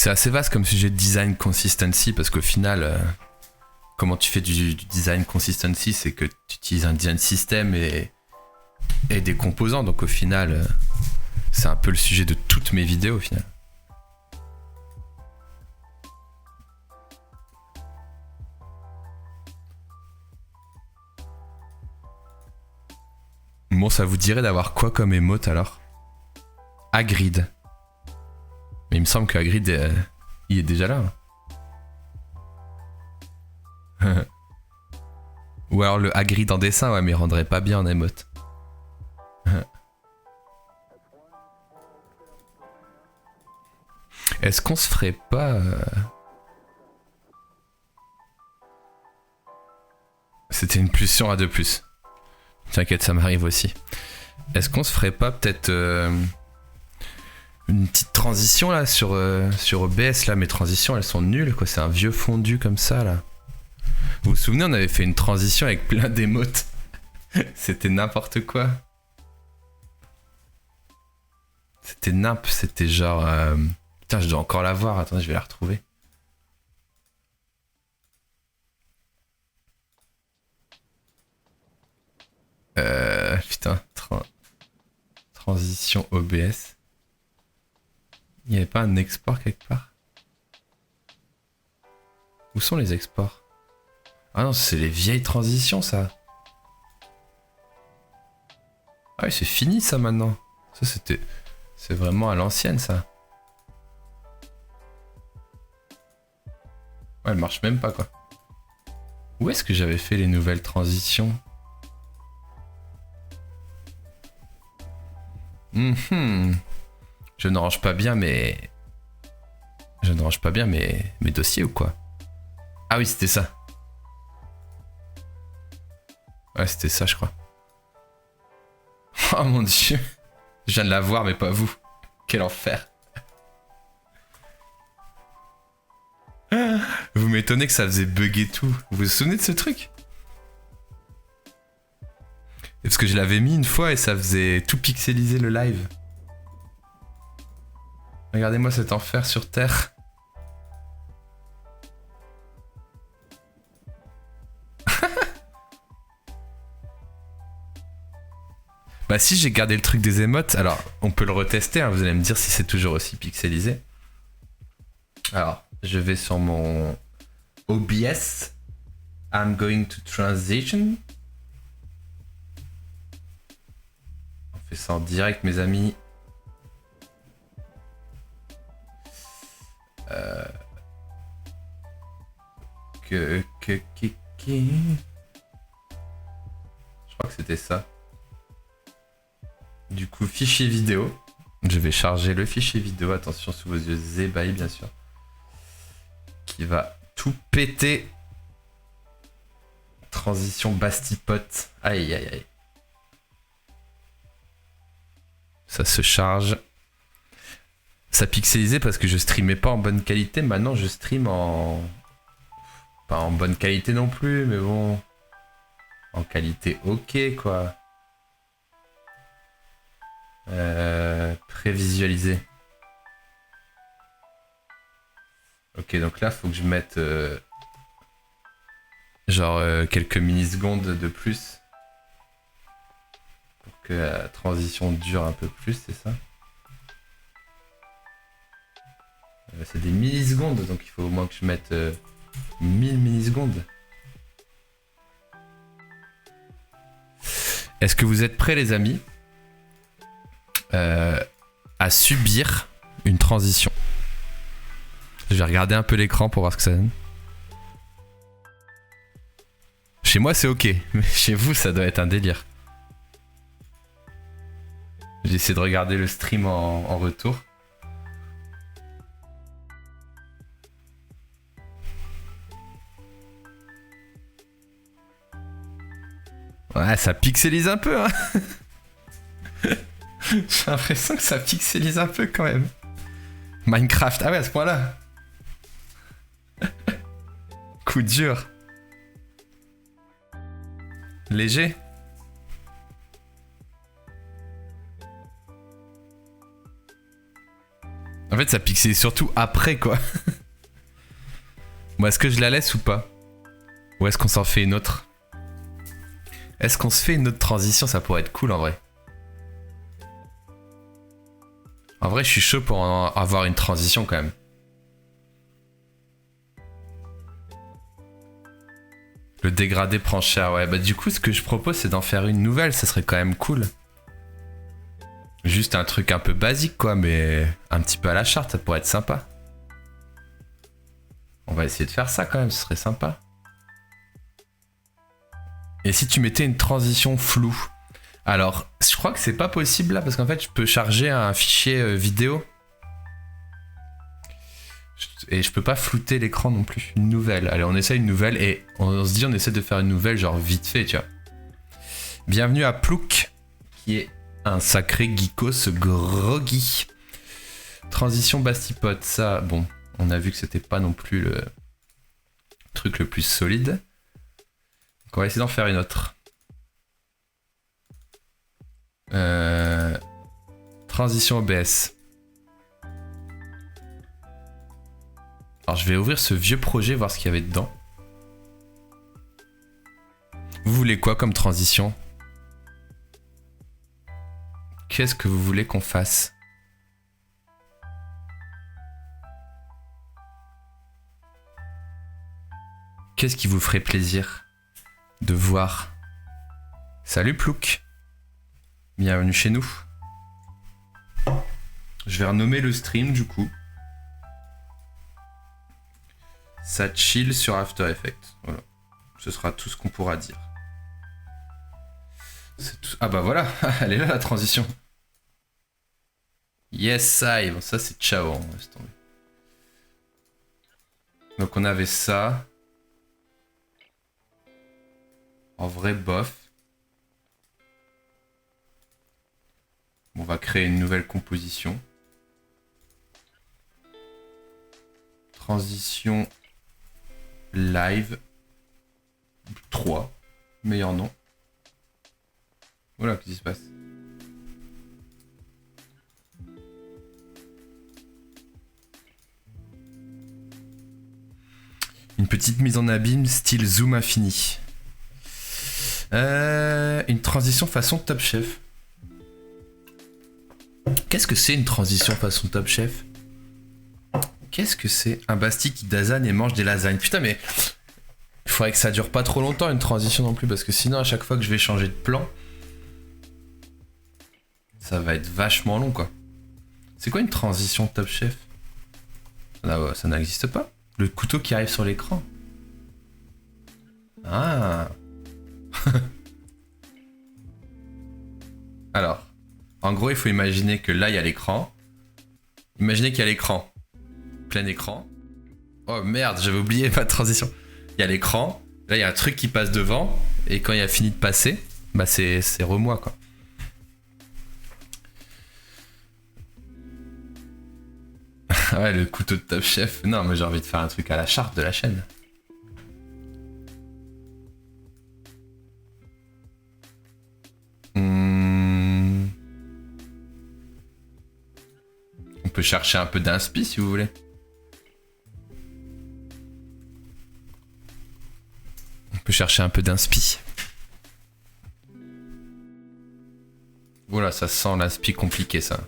A: C'est assez vaste comme sujet de design consistency parce qu'au final, comment tu fais du design consistency, c'est que tu utilises un design system et des composants. Donc au final, c'est un peu le sujet de toutes mes vidéos au final. Bon, ça vous dirait d'avoir quoi comme émote alors? Hagrid. Mais il me semble que Hagrid, il est déjà là. Hein. Ou alors le Hagrid en dessin, ouais, mais il rendrait pas bien en émote. Est-ce qu'on se ferait pas... C'était une pulsion à 2+. T'inquiète, ça m'arrive aussi. Est-ce qu'on se ferait pas peut-être une petite transition là sur OBS là? Mes transitions elles sont nulles quoi, c'est un vieux fondu comme ça là. Vous vous souvenez, on avait fait une transition avec plein d'émotes. C'était n'importe quoi. C'était genre... Putain, je dois encore la voir, attendez, je vais la retrouver. Putain, transition OBS. Il n'y avait pas un export quelque part? Où sont les exports? Ah non, c'est les vieilles transitions ça. Ah oui, c'est fini ça maintenant. Ça c'était... C'est vraiment à l'ancienne ça. Ouais, elle marche même pas quoi. Où est-ce que j'avais fait les nouvelles transitions? Je ne range pas bien mes... Je ne range pas bien mes dossiers ou quoi? Ah oui, c'était ça. Ouais, c'était ça, je crois. Oh mon dieu. Je viens de la voir, mais pas vous. Quel enfer. Vous m'étonnez que ça faisait bugger tout. Vous vous souvenez de ce truc? Parce que je l'avais mis une fois et ça faisait tout pixeliser le live. Regardez-moi cet enfer sur Terre. Bah si, j'ai gardé le truc des émotes. Alors, on peut le retester, hein, vous allez me dire si c'est toujours aussi pixelisé. Alors, je vais sur mon OBS. I'm going to transition. On fait ça en direct, mes amis. Je crois que c'était ça. Du coup, fichier vidéo. Je vais charger le fichier vidéo. Attention sous vos yeux ébahis, bien sûr. Qui va tout péter. Transition bastipote. Aïe, aïe, aïe. Ça se charge. Ça pixelisait parce que je streamais pas en bonne qualité. Maintenant, je stream en... Pas en bonne qualité non plus, mais bon... En qualité ok, quoi. Prévisualiser. Ok, donc là, faut que je mette... genre quelques millisecondes de plus. Pour que la transition dure un peu plus, c'est ça? C'est des millisecondes, donc il faut au moins que je mette 1000 millisecondes. Est-ce que vous êtes prêts, les amis, à subir une transition? Je vais regarder un peu l'écran pour voir ce que ça donne. Chez moi, c'est ok, mais chez vous, ça doit être un délire. J'ai essayé de regarder le stream en retour. Ouais, ça pixelise un peu, hein. J'ai l'impression que ça pixelise un peu quand même. Minecraft, ah ouais, à ce point-là. Coup dur. Léger. En fait, ça pixelait surtout après, quoi. Bon, est-ce que je la laisse ou pas? Ou est-ce qu'on s'en fait une autre? Est-ce qu'on se fait une autre transition? Ça pourrait être cool, en vrai. En vrai, je suis chaud pour avoir une transition, quand même. Le dégradé prend cher, ouais. Bah, du coup, ce que je propose, c'est d'en faire une nouvelle. Ça serait quand même cool. Juste un truc un peu basique, quoi, mais un petit peu à la charte, ça pourrait être sympa. On va essayer de faire ça quand même, ce serait sympa. Et si tu mettais une transition floue? Alors, je crois que c'est pas possible là, parce qu'en fait, je peux charger un fichier vidéo. Et je peux pas flouter l'écran non plus. Une nouvelle. Allez, on essaie une nouvelle et on se dit on essaie de faire une nouvelle genre vite fait, tu vois. Bienvenue à Plouk, qui est un sacré geekos groggy. Transition Bastipod, ça, bon, on a vu que c'était pas non plus le truc le plus solide. Donc on va essayer d'en faire une autre. Transition OBS. Alors je vais ouvrir ce vieux projet, voir ce qu'il y avait dedans. Vous voulez quoi comme transition? Qu'est-ce que vous voulez qu'on fasse? Qu'est-ce qui vous ferait plaisir de voir? Salut Plouk. Bienvenue chez nous. Je vais renommer le stream du coup. Ça chill sur After Effects. Voilà. Ce sera tout ce qu'on pourra dire. Tout... Ah bah voilà, elle est là la transition. Yes, I. Bon, ça c'est ciao. Hein. Laisse tomber. Donc on avait ça. En vrai, bof. On va créer une nouvelle composition. Transition live 3. Meilleur nom. Voilà, qu'est-ce qui se passe? Une petite mise en abîme style zoom infini. Une transition façon Top Chef. Qu'est-ce que c'est une transition façon Top Chef? Qu'est-ce que c'est? Un Basti qui dasane et mange des lasagnes. Putain mais... Il faudrait que ça dure pas trop longtemps une transition non plus, parce que sinon à chaque fois que je vais changer de plan, ça va être vachement long quoi. C'est quoi une transition Top Chef? Ça n'existe pas. Le couteau qui arrive sur l'écran. Ah. Alors, en gros, il faut imaginer que là, il y a l'écran. Imaginez qu'il y a l'écran. Plein écran. Oh merde, j'avais oublié ma transition. Il y a l'écran. Là, il y a un truc qui passe devant. Et quand il a fini de passer, bah c'est remoi, quoi. Ouais, le couteau de Top Chef. Non, mais j'ai envie de faire un truc à la charte de la chaîne. On peut chercher un peu d'inspi si vous voulez. On peut chercher un peu d'inspi. Voilà, ça sent l'inspi compliqué ça.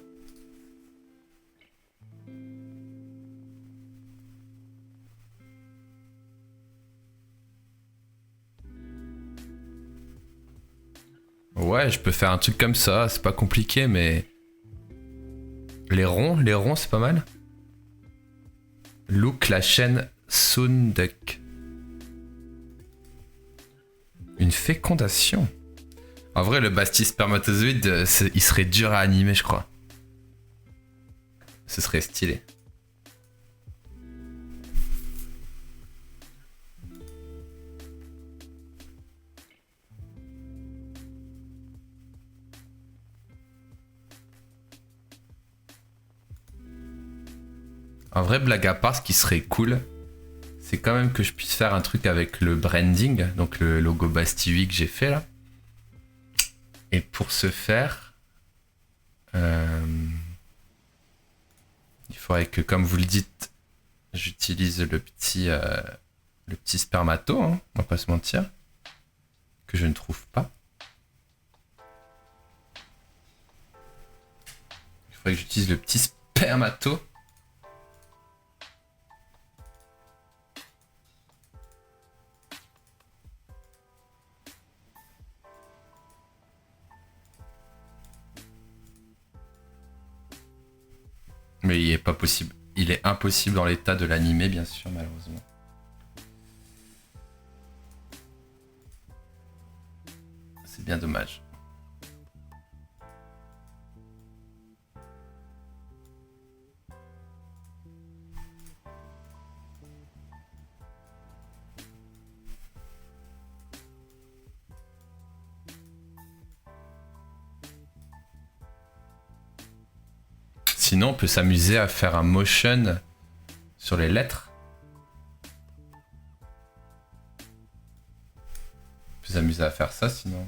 A: Ouais, je peux faire un truc comme ça, c'est pas compliqué, mais... Les ronds, c'est pas mal. Look la chaîne Soundduck. Une fécondation. En vrai, le Basti spermatozoïde, il serait dur à animer, je crois. Ce serait stylé. En vrai, blague à part, ce qui serait cool, c'est quand même que je puisse faire un truc avec le branding, donc le logo Basti 8 que j'ai fait là. Et pour ce faire, il faudrait que, comme vous le dites, j'utilise le petit spermato, hein, on va pas se mentir, que je ne trouve pas. Il faudrait que j'utilise le petit spermato. Mais il est pas possible. Il est impossible dans l'état de l'animer, bien sûr, malheureusement. C'est bien dommage. Sinon, on peut s'amuser à faire un motion sur les lettres. On peut s'amuser à faire ça, sinon.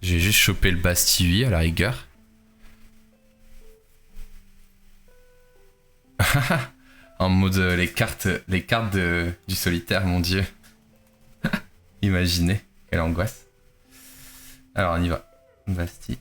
A: J'ai juste chopé le Bastille à la rigueur. En mode les cartes du solitaire, mon dieu. Imaginez, quelle angoisse. Alors on y va. Bastille.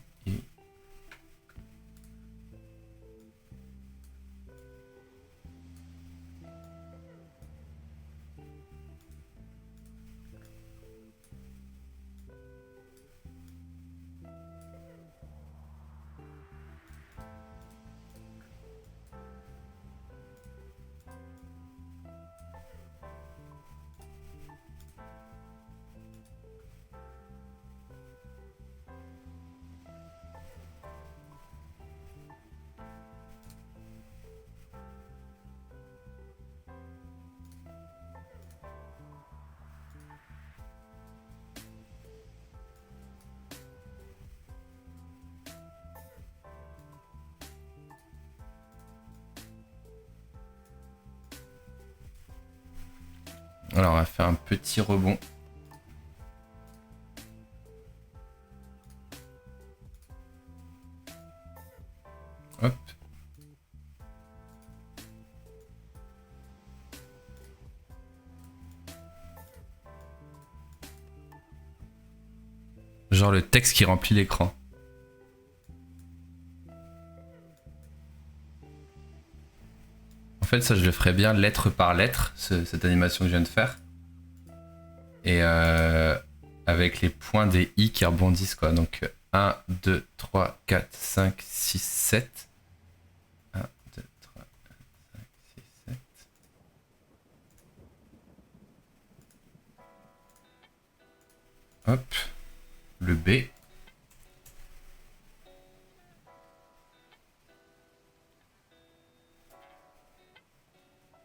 A: Alors on va faire un petit rebond. Hop. Genre le texte qui remplit l'écran. En fait, ça, je le ferais bien lettre par lettre, cette animation que je viens de faire. Et avec les points des i qui rebondissent, quoi. Donc 1, 2, 3, 4, 5, 6, 7. 1, 2, 3, 4, 5, 6, 7. Hop. Le B.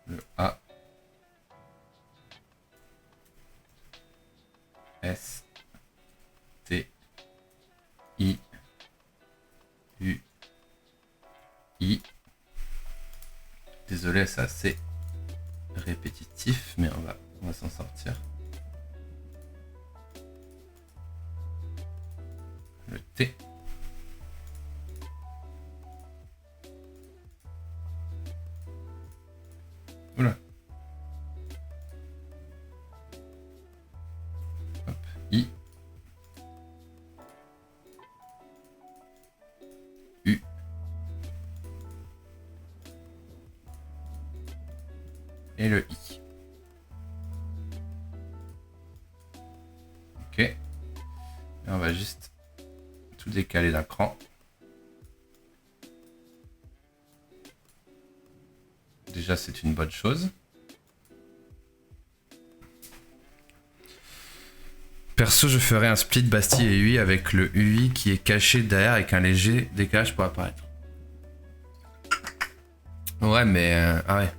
A: Le A. S. T. I. U. I. Désolé, c'est assez répétitif, mais on va s'en sortir. Le T. Oula. Hop. I. U. Et le I. Ok. Et on va juste tout décaler d'un cran. Déjà, c'est une bonne chose. Perso, je ferai un split Bastille et UI avec le UI qui est caché derrière avec un léger décalage pour apparaître. Ouais, mais... ah ouais.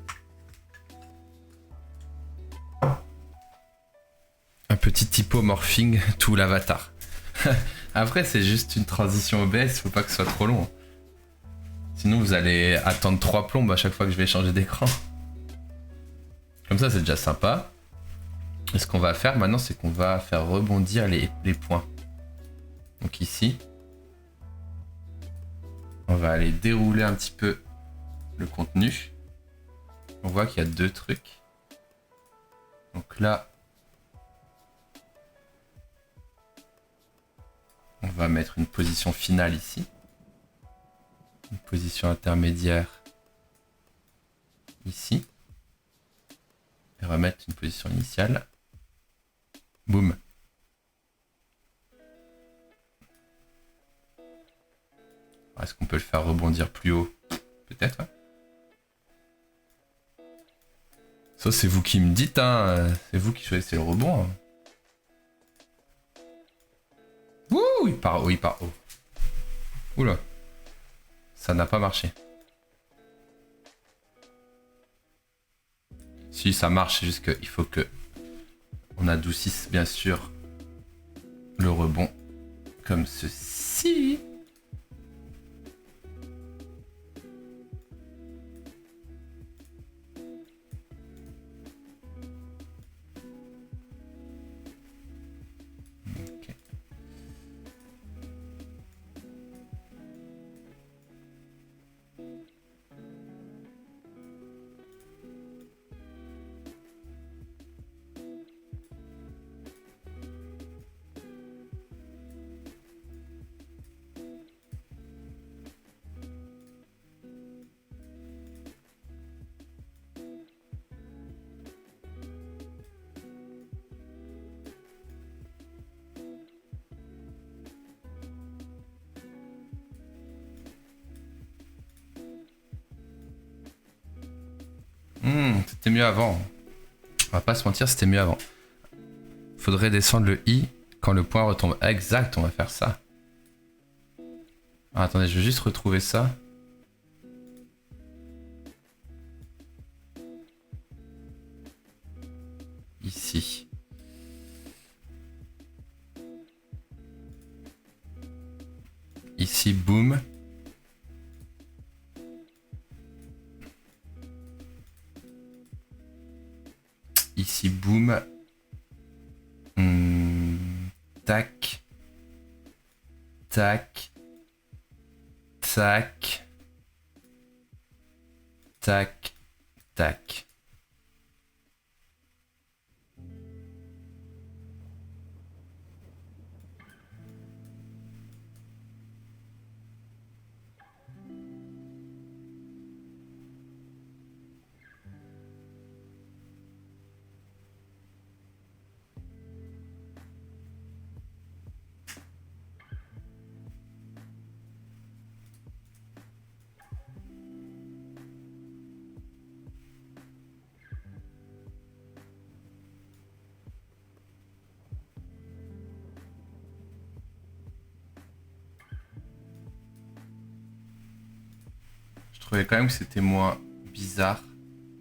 A: Un petit typomorphing tout l'avatar. Après, c'est juste une transition OBS, faut pas que ce soit trop long. Sinon, vous allez attendre 3 plombes à chaque fois que je vais changer d'écran. Comme ça, c'est déjà sympa. Et ce qu'on va faire maintenant, c'est qu'on va faire rebondir les points. Donc ici, on va aller dérouler un petit peu le contenu. On voit qu'il y a 2 trucs. Donc là, on va mettre une position finale ici. Une position intermédiaire ici. Et on va mettre une position initiale. Boum. Est-ce qu'on peut le faire rebondir plus haut? Peut-être, ouais. Ça, c'est vous qui me dites, hein. C'est vous qui choisissez le rebond. Hein. Ouh, il part haut, il part haut. Oula. Ça n'a pas marché. Si, ça marche, c'est juste qu'il faut que on adoucisse, bien sûr, le rebond. Comme ceci. C'était mieux avant. On va pas se mentir, c'était mieux avant. Faudrait descendre le I quand le point retombe. Exact, on va faire ça. Ah, attendez, je vais juste retrouver ça. Ici. Ici, boum. Ici, boum. Tac. Tac. Tac. Tac. Tac. Je trouvais quand même que c'était moins bizarre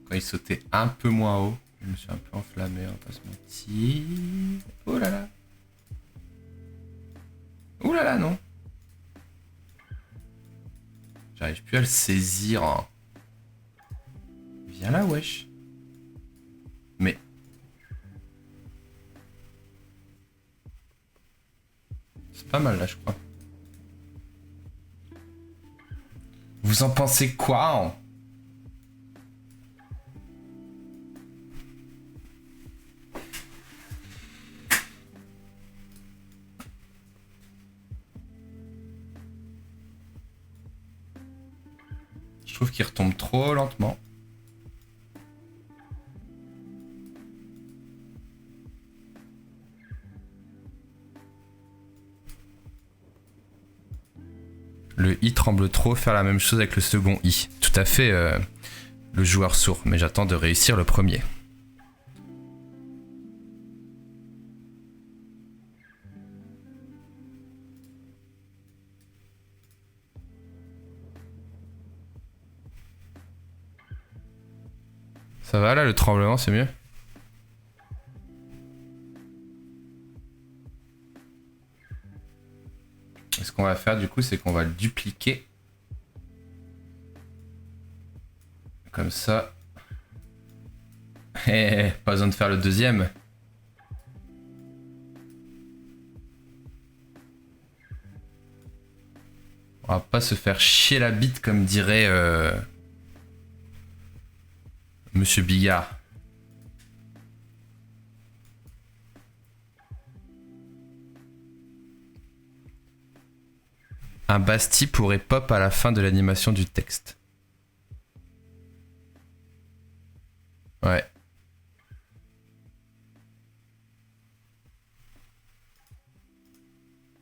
A: quand il sautait un peu moins haut. Je me suis un peu enflammé, on va pas se mentir. Oh là là. Oh là là, non. J'arrive plus à le saisir. Hein. Viens là, wesh. Mais... c'est pas mal là, je crois. Vous en pensez quoi hein? Je trouve qu'il retombe trop lentement. Le I tremble trop, faire la même chose avec le second I. Tout à fait le joueur sourd, mais j'attends de réussir le premier. Ça va là, le tremblement, c'est mieux? Ce qu'on va faire du coup, c'est qu'on va le dupliquer comme ça. Pas besoin de faire le deuxième. On va pas se faire chier la bite comme dirait Monsieur Bigard. Un Basti pourrait pop à la fin de l'animation du texte. Ouais.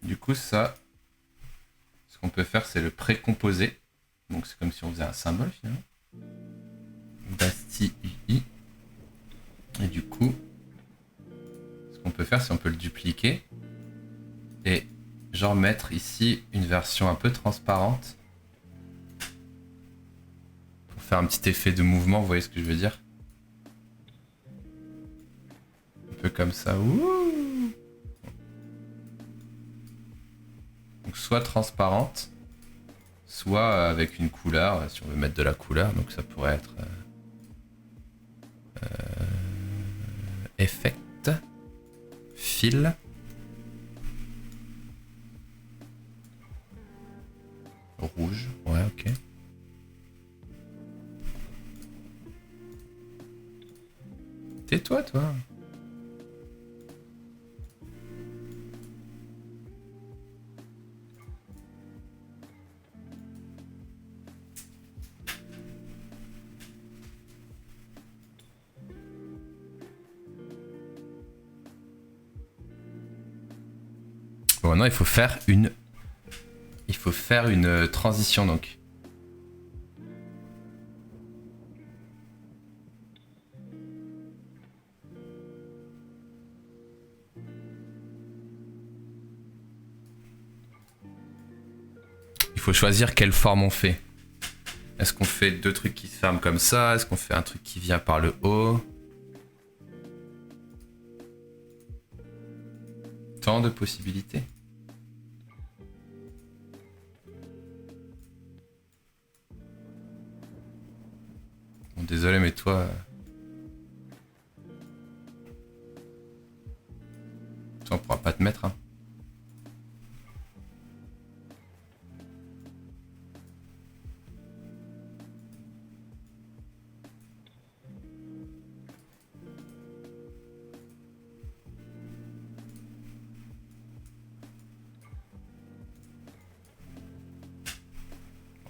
A: Du coup, ça, ce qu'on peut faire, c'est le précomposer. Donc c'est comme si on faisait un symbole finalement. Basti UI. Et du coup, ce qu'on peut faire, c'est on peut le dupliquer. Et genre mettre ici une version un peu transparente. Pour faire un petit effet de mouvement, vous voyez ce que je veux dire? Un peu comme ça. Ouh. Donc soit transparente, soit avec une couleur, si on veut mettre de la couleur. Donc ça pourrait être effect, fil, rouge, ouais, ok. Tais-toi, toi. Bon, maintenant, il faut faire une transition, donc. Il faut choisir quelle forme on fait. Est-ce qu'on fait deux trucs qui se ferment comme ça? Est-ce qu'on fait un truc qui vient par le haut? Tant de possibilités. Bon, désolé, mais toi... Toi, on pourra pas te mettre, hein.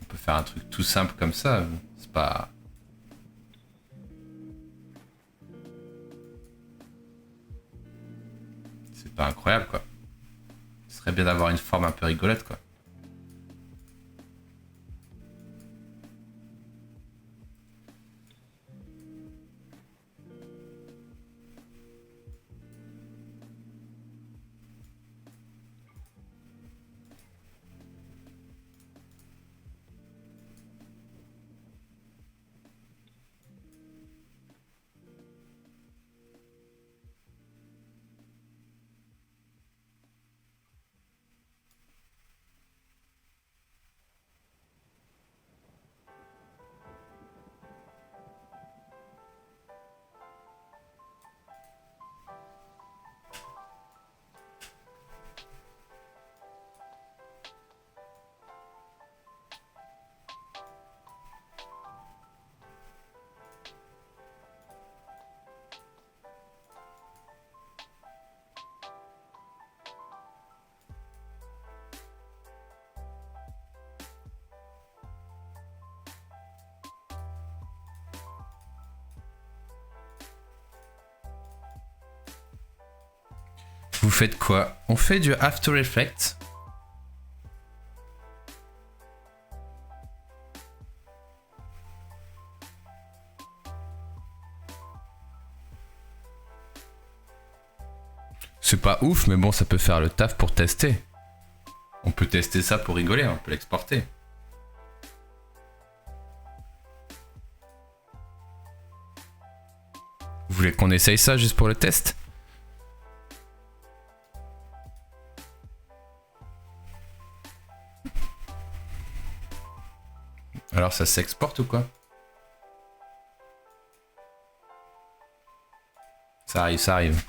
A: On peut faire un truc tout simple comme ça, c'est pas... C'est pas incroyable, quoi. Ce serait bien d'avoir une forme un peu rigolote, quoi. Vous faites quoi? On fait du After Effects. C'est pas ouf, mais bon, ça peut faire le taf pour tester. On peut tester ça pour rigoler, on peut l'exporter. Vous voulez qu'on essaye ça juste pour le test? Alors ça s'exporte ou quoi? Ça arrive, ça arrive.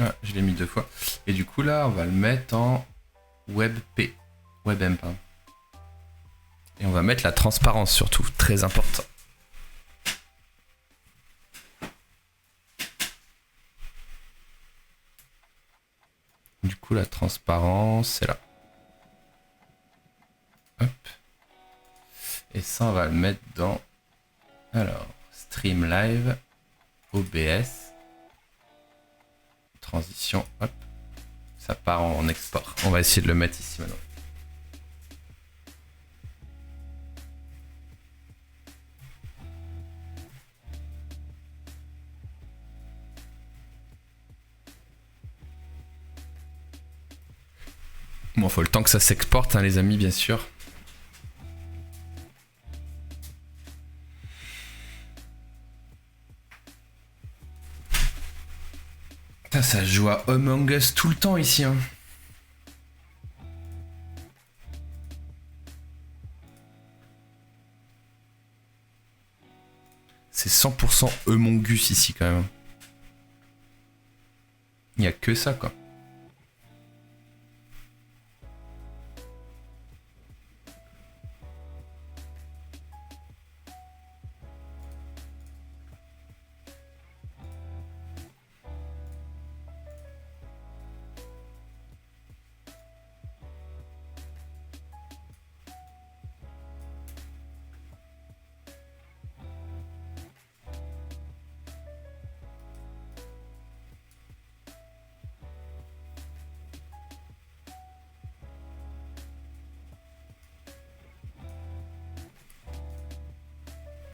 A: Ah, je l'ai mis 2 fois. Et du coup, là, on va le mettre en WebP. WebM, pardon. Et on va mettre la transparence surtout, très important. Du coup, la transparence, c'est là. Hop. Et ça, on va le mettre dans... Alors, Stream Live, OBS, transition, hop. Ça part en export. On va essayer de le mettre ici maintenant. Bon, faut le temps que ça s'exporte, hein, les amis, bien sûr. Putain, ça joue à Among Us tout le temps ici, hein. C'est 100% Among Us ici, quand même. Il n'y a que ça, quoi.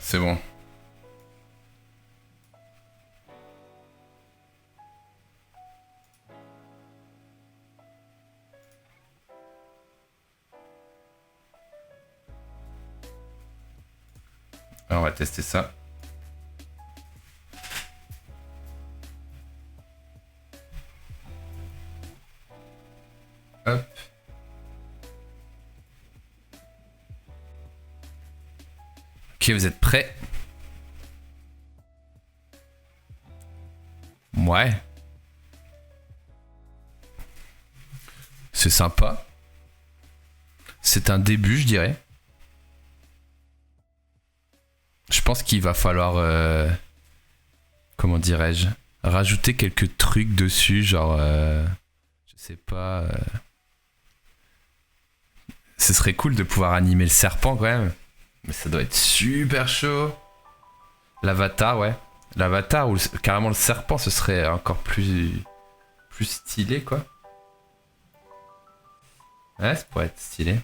A: C'est bon. Alors, on va tester ça. Hop. Ok, vous êtes prêts? Ouais. C'est sympa. C'est un début, je dirais. Je pense qu'il va falloir... comment dirais-je? Rajouter quelques trucs dessus, genre... je sais pas... Ce serait cool de pouvoir animer le serpent, quand même. Mais ça doit être super chaud. L'avatar, ouais. L'avatar ou carrément le serpent, ce serait encore plus stylé, quoi. Ouais, ça pourrait être stylé.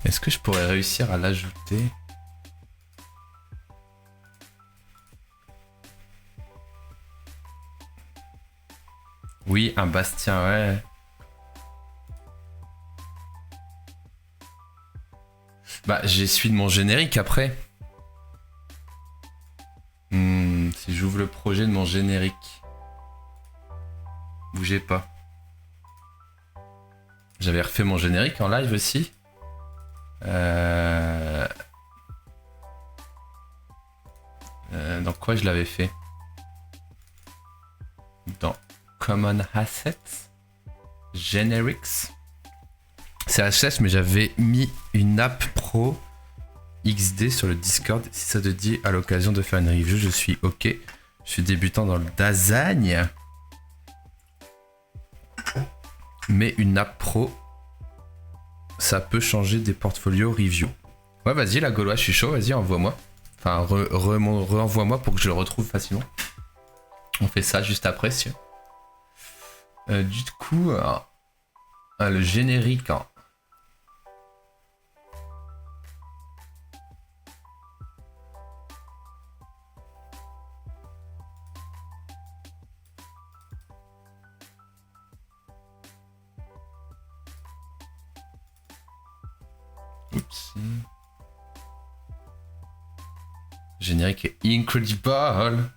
A: Est-ce que je pourrais réussir à l'ajouter? Oui, un Bastien, ouais. Bah, j'ai celui de mon générique après. Si j'ouvre le projet de mon générique. Bougez pas. J'avais refait mon générique en live aussi. Dans quoi je l'avais fait? Dans Common Assets, Generics. C'est HS, mais j'avais mis une app pro XD sur le Discord. Si ça te dit à l'occasion de faire une review, je suis OK. Je suis débutant dans le design. Mais une app pro, ça peut changer des portfolios review. Ouais, vas-y, la Gauloise, je suis chaud, vas-y, envoie-moi. Enfin, renvoie-moi pour que je le retrouve facilement. On fait ça juste après, si. Du coup, le générique. Hein. Oups. Générique est incredible.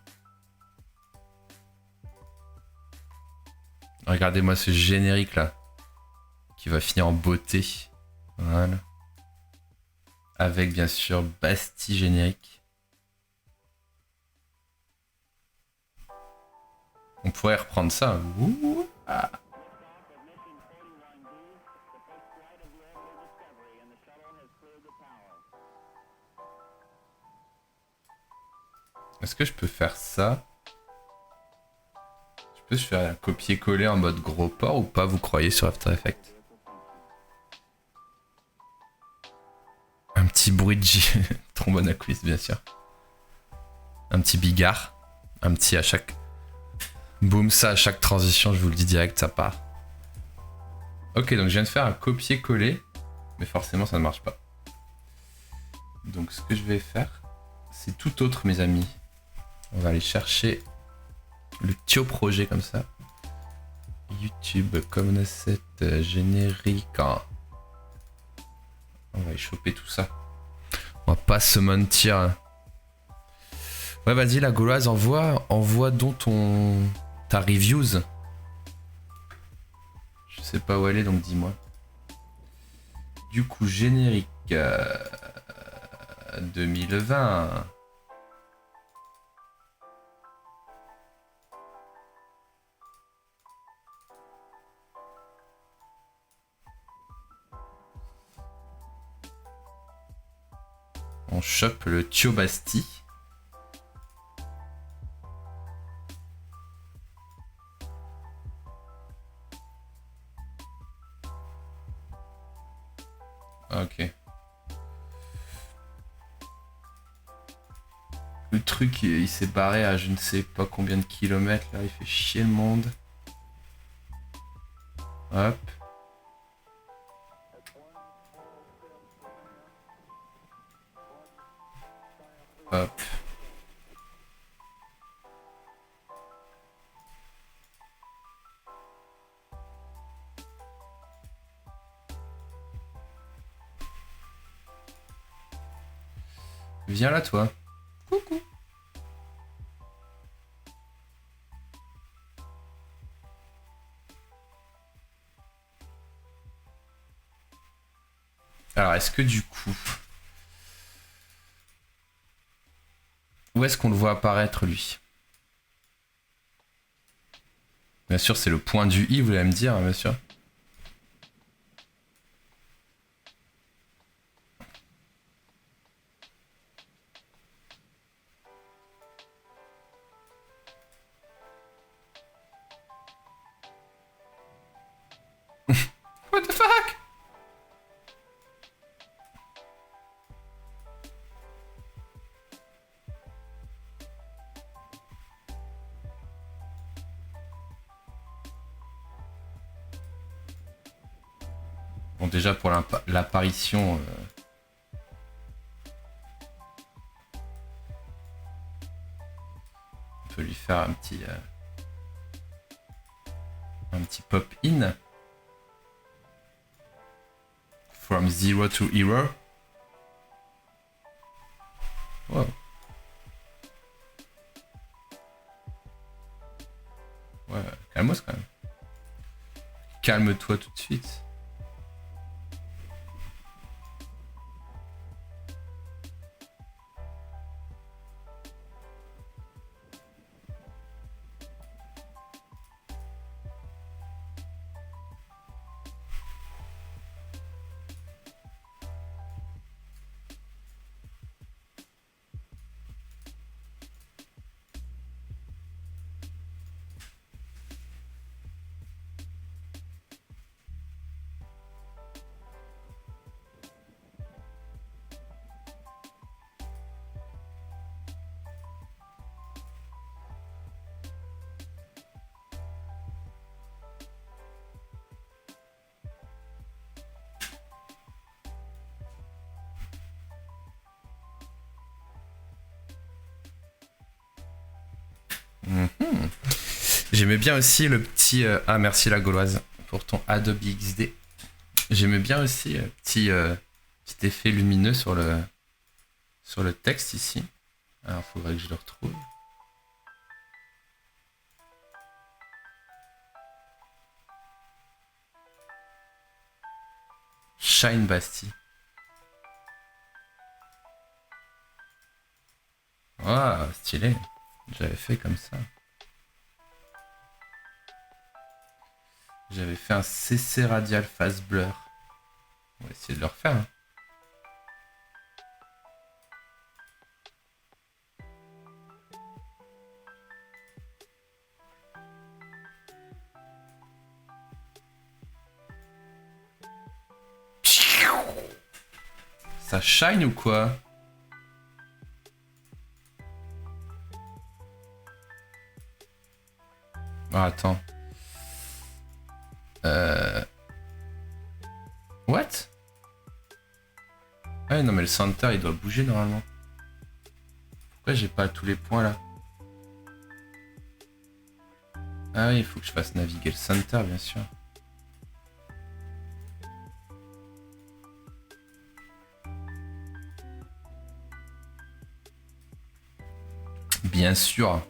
A: Regardez-moi ce générique là. Qui va finir en beauté. Voilà. Avec bien sûr Bastille générique. On pourrait reprendre ça. Ouh, ah. Est-ce que je peux faire ça? Je peux faire un copier-coller en mode gros port ou pas, vous croyez, sur After Effects? Un petit bridge, trombone à cuisse bien sûr. Un petit bigard. Un petit à chaque... Boum, ça à chaque transition, je vous le dis direct, ça part. Ok, donc je viens de faire un copier-coller. Mais forcément ça ne marche pas. Donc ce que je vais faire, c'est tout autre mes amis. On va aller chercher le Thio projet comme ça. YouTube comme asset générique. On va y choper tout ça. On va pas se mentir. Ouais, vas-y, la Gauloise, envoie donc ta reviews. Je sais pas où elle est, donc dis-moi. Du coup, générique 2020. On chope le Thio Bastille. Ok. Le truc, il s'est barré à je ne sais pas combien de kilomètres là, il fait chier le monde. Hop. Hop. Viens là, toi. Coucou. Alors, est-ce que du coup... Où est-ce qu'on le voit apparaître, lui? Bien sûr, c'est le point du i, vous allez me dire, hein, bien sûr. What the fuck? Bon, déjà pour l'apparition... on peut lui faire un petit pop-in. From zero to hero. Wow. Ouais, calme-moi quand même. Calme-toi tout de suite. J'aimais bien aussi le petit... Ah, merci la Gauloise pour ton Adobe XD. J'aimais bien aussi petit effet lumineux sur le texte ici. Alors, faudrait que je le retrouve. Shine Bastille. Ah, stylé. J'avais fait comme ça. J'avais fait un CC radial face blur. On va essayer de le refaire. Hein. Ça shine ou quoi? Oh, attends. What? Ouais, non, mais le center il doit bouger normalement. Pourquoi j'ai pas tous les points là? Ah oui, il faut que je fasse naviguer le center, bien sûr. Bien sûr.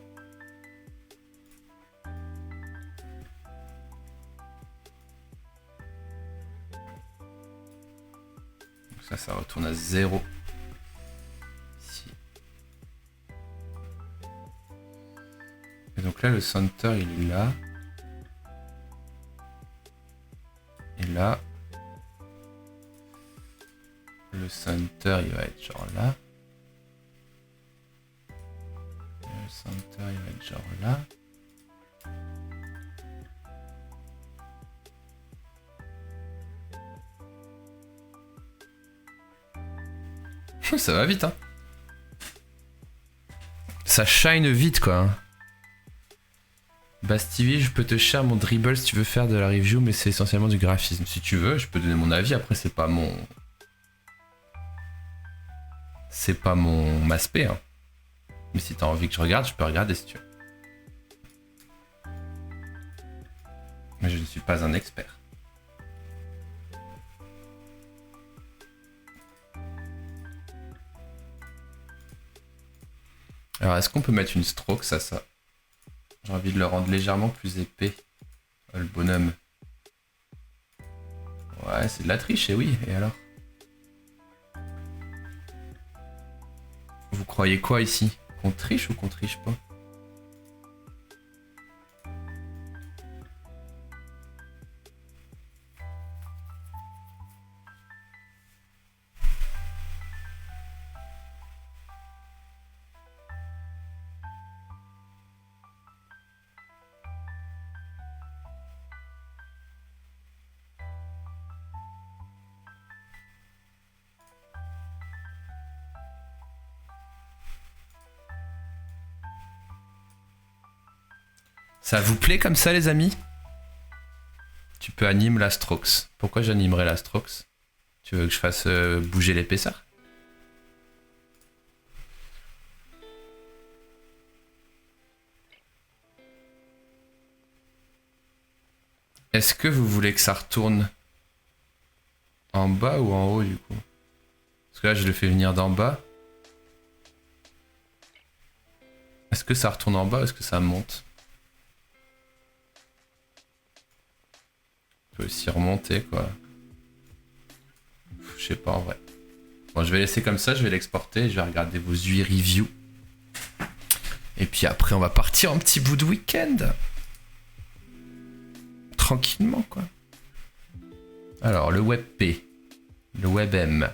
A: Donc ça retourne à 0. Ici. Et donc là, le center, il est là. Et là, le center, il va être genre là. Et le center, il va être genre là. Ça va vite, hein. Ça shine vite, quoi. Hein. Bastivi, je peux te share mon dribble si tu veux faire de la review, mais c'est essentiellement du graphisme. Si tu veux, je peux donner mon avis. Après, c'est pas mon... C'est pas mon aspect, hein. Mais si t'as envie que je regarde, je peux regarder si tu veux. Mais je ne suis pas un expert. Alors, est-ce qu'on peut mettre une stroke, ça? J'ai envie de le rendre légèrement plus épais. Le bonhomme. Ouais, c'est de la triche, et oui. Et alors? Vous croyez quoi ici? Qu'on triche ou qu'on triche pas? Ça vous plaît comme ça, les amis? Tu peux animer la strokes. Pourquoi j'animerais la strokes? Tu veux que je fasse bouger l'épaisseur? Est-ce que vous voulez que ça retourne en bas ou en haut du coup? Parce que là je le fais venir d'en bas. Est-ce que ça retourne en bas ou est-ce que ça monte? Je peux aussi remonter quoi. Je sais pas en vrai. Bon, je vais laisser comme ça, je vais l'exporter et je vais regarder vos 8 reviews. Et puis après on va partir en petit bout de week-end. Tranquillement quoi. Alors le WebP, le WebM,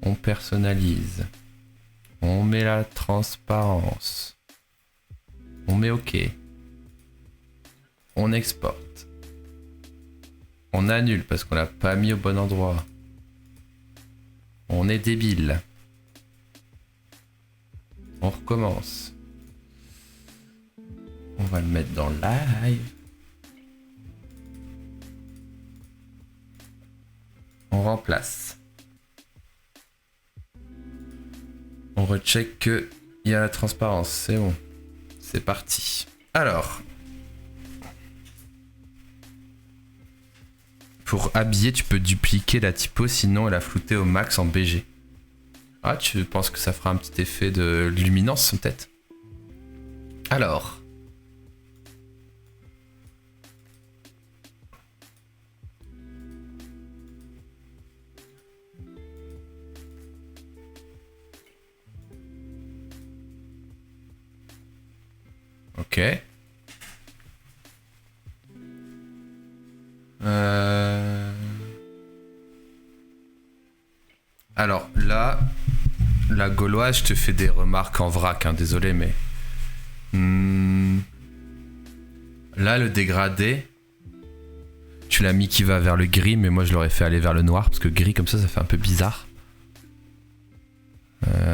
A: on personnalise, on met la transparence, on met OK, on exporte, on annule parce qu'on l'a pas mis au bon endroit, on est débile, on recommence, on va le mettre dans live. On remplace. On recheck qu'il y a la transparence. C'est bon. C'est parti. Alors. Pour habiller, tu peux dupliquer la typo, sinon elle a flouté au max en BG. Ah, tu penses que ça fera un petit effet de luminance, peut-être? Alors. Ok. Alors là, la gauloise, je te fais des remarques en vrac, hein, désolé, mais... Là, le dégradé, tu l'as mis qui va vers le gris, mais moi je l'aurais fait aller vers le noir, parce que gris comme ça fait un peu bizarre.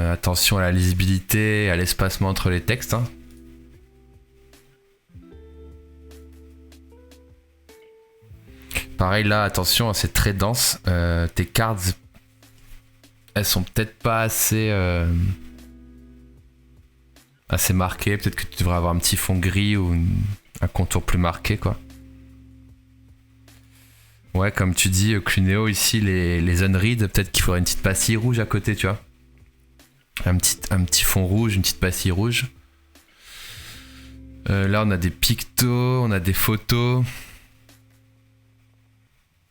A: Attention à la lisibilité, à l'espacement entre les textes, hein. Pareil là, attention, c'est très dense. Tes cards, elles sont peut-être pas assez marquées. Peut-être que tu devrais avoir un petit fond gris ou un contour plus marqué, quoi. Ouais, comme tu dis, Clunéo, ici, les unread, peut-être qu'il faudrait une petite pastille rouge à côté, tu vois. Un petit fond rouge, une petite pastille rouge. Là, on a des pictos, on a des photos.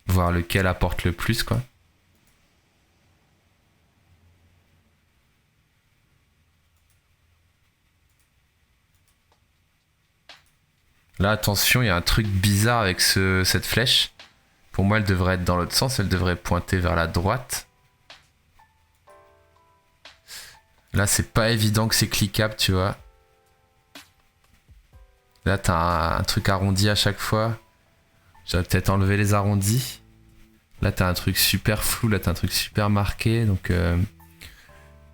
A: Voir lequel apporte le plus, quoi. Là, attention, il y a un truc bizarre avec cette flèche. Pour moi, elle devrait être dans l'autre sens. Elle devrait pointer vers la droite. Là, c'est pas évident que c'est cliquable, tu vois. Là, t'as un truc arrondi à chaque fois. J'aurais peut-être enlevé les arrondis. Là, t'as un truc super flou. Là, t'as un truc super marqué. Donc,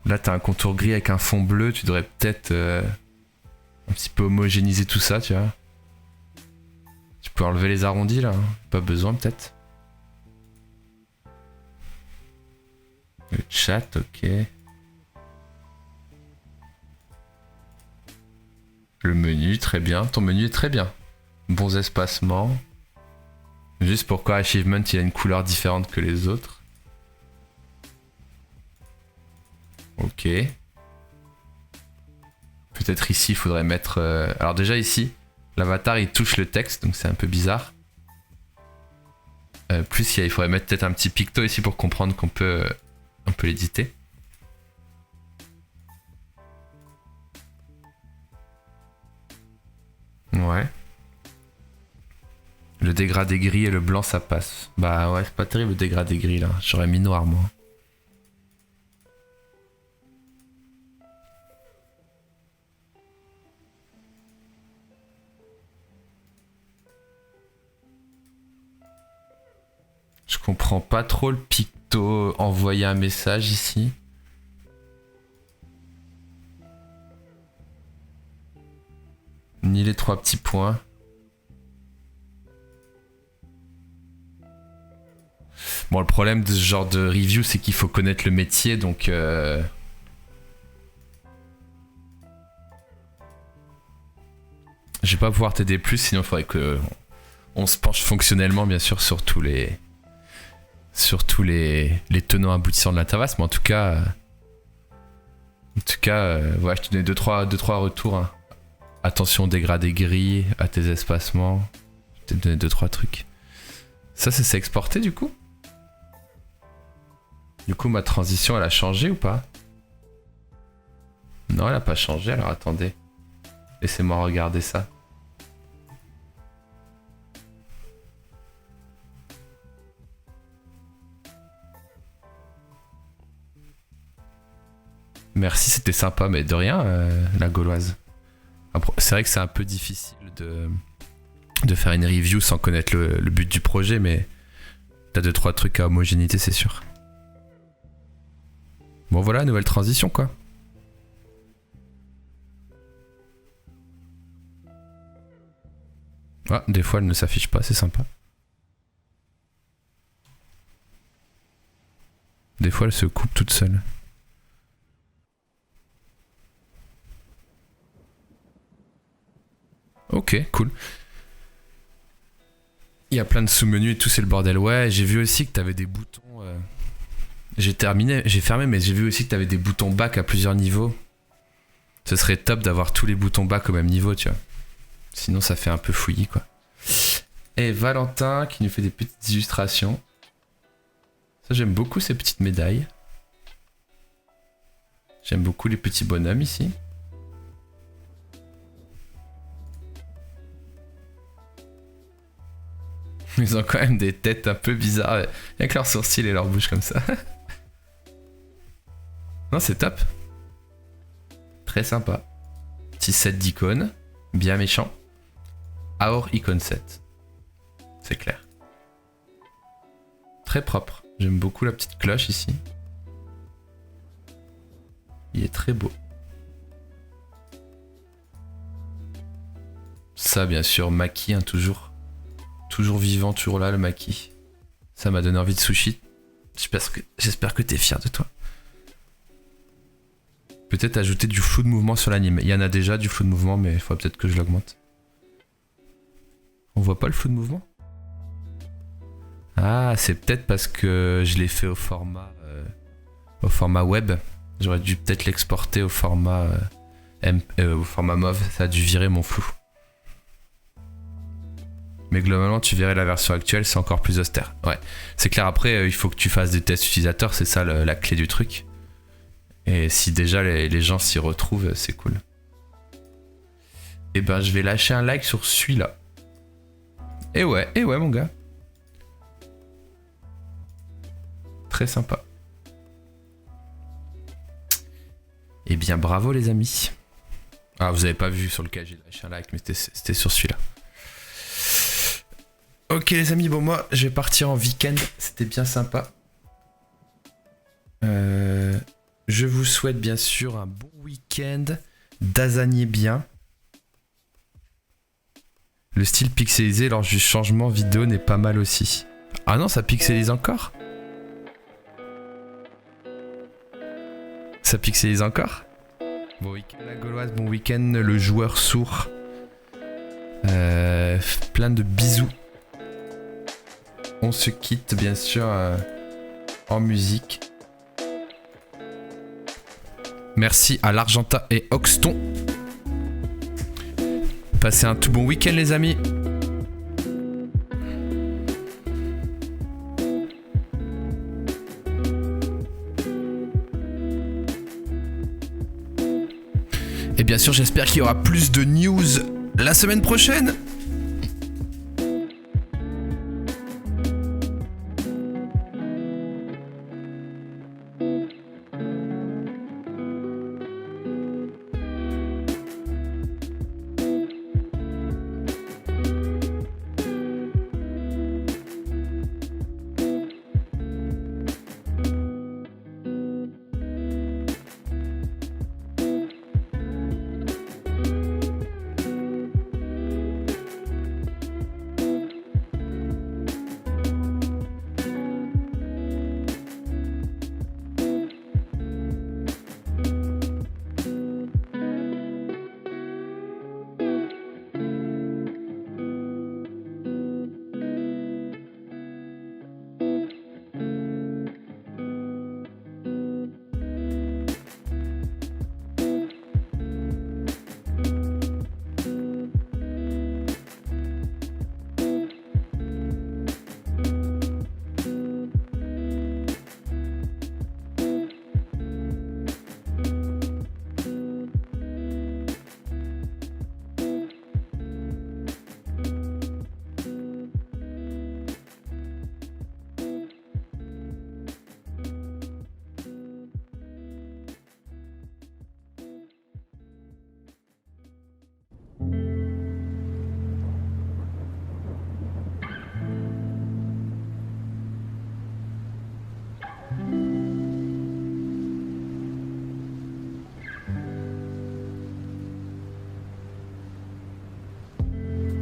A: là, t'as un contour gris avec un fond bleu. Tu devrais peut-être un petit peu homogénéiser tout ça, tu vois. Tu peux enlever les arrondis, là. Hein. Pas besoin, peut-être. Le chat, ok. Le menu, très bien. Ton menu est très bien. Bons espacements. Juste pourquoi Achievement, il a une couleur différente que les autres. Ok. Peut-être ici, il faudrait mettre... Alors déjà ici, l'avatar, il touche le texte, donc c'est un peu bizarre. Plus, il faudrait mettre peut-être un petit picto ici pour comprendre qu'on peut l'éditer. Ouais. Le dégradé gris et le blanc, ça passe. Bah ouais, c'est pas terrible le dégradé gris là. J'aurais mis noir, moi. Je comprends pas trop le picto envoyer un message ici. Ni les 3 petits points. Bon, le problème de ce genre de review, c'est qu'il faut connaître le métier, donc... Je vais pas pouvoir t'aider plus, sinon il faudrait que on se penche fonctionnellement, bien sûr, sur tous les tenants aboutissants de l'interface, mais en tout cas, ouais, je te donnais 2-3 retours. Hein. Attention au dégradé gris, à tes espacements. Je t'ai donné 2-3 trucs. Ça, c'est exporté du coup? Du coup, ma transition, elle a changé ou pas? Non, elle a pas changé, alors attendez. Laissez-moi regarder ça. Merci, c'était sympa, mais de rien, la gauloise. C'est vrai que c'est un peu difficile de faire une review sans connaître le but du projet, mais t'as 2-3 trucs à homogénéité, c'est sûr. Bon voilà, nouvelle transition quoi. Ah, des fois elle ne s'affiche pas, c'est sympa. Des fois elle se coupe toute seule. Ok, cool. Il y a plein de sous-menus et tout, c'est le bordel. Ouais, j'ai vu aussi que t'avais des boutons J'ai terminé, j'ai fermé, mais j'ai vu aussi que t'avais des boutons back à plusieurs niveaux. Ce serait top d'avoir tous les boutons back au même niveau, tu vois. Sinon, ça fait un peu fouillis, quoi. Et Valentin qui nous fait des petites illustrations. Ça, j'aime beaucoup ces petites médailles. J'aime beaucoup les petits bonhommes ici. Ils ont quand même des têtes un peu bizarres, avec leurs sourcils et leur bouche comme ça. Non, c'est top. Très sympa. Petit set d'icônes, bien méchant. Our icon set. C'est clair. Très propre. J'aime beaucoup la petite cloche ici. Il est très beau. Ça, bien sûr, Maki, hein, toujours. Toujours vivant, toujours là, le Maki. Ça m'a donné envie de sushi. J'espère que t'es fier de toi. Peut-être ajouter du flou de mouvement sur l'anime. Il y en a déjà du flou de mouvement, mais il faut peut-être que je l'augmente. On voit pas le flou de mouvement? Ah, c'est peut-être parce que je l'ai fait au format web. J'aurais dû peut-être l'exporter au format MOV. Ça a dû virer mon flou. Mais globalement, tu verrais la version actuelle, c'est encore plus austère. Ouais, c'est clair. Après, il faut que tu fasses des tests utilisateurs, c'est ça la clé du truc. Et si déjà les gens s'y retrouvent, c'est cool. Et ben, je vais lâcher un like sur celui-là. Et ouais, mon gars. Très sympa. Eh bien, bravo les amis. Ah, vous avez pas vu sur lequel j'ai lâché un like, mais c'était sur celui-là. Ok les amis, bon moi je vais partir en week-end, c'était bien sympa. Je vous souhaite bien sûr un bon week-end, d'asanier bien. Le style pixelisé lors du changement vidéo n'est pas mal aussi. Ah non, ça pixelise encore? Ça pixelise encore? Bon week-end la Gauloise, bon week-end le joueur sourd. Plein de bisous. On se quitte bien sûr en musique. Merci à l'Argentat et Oxton. Passez un tout bon week-end les amis. Et bien sûr j'espère qu'il y aura plus de news la semaine prochaine.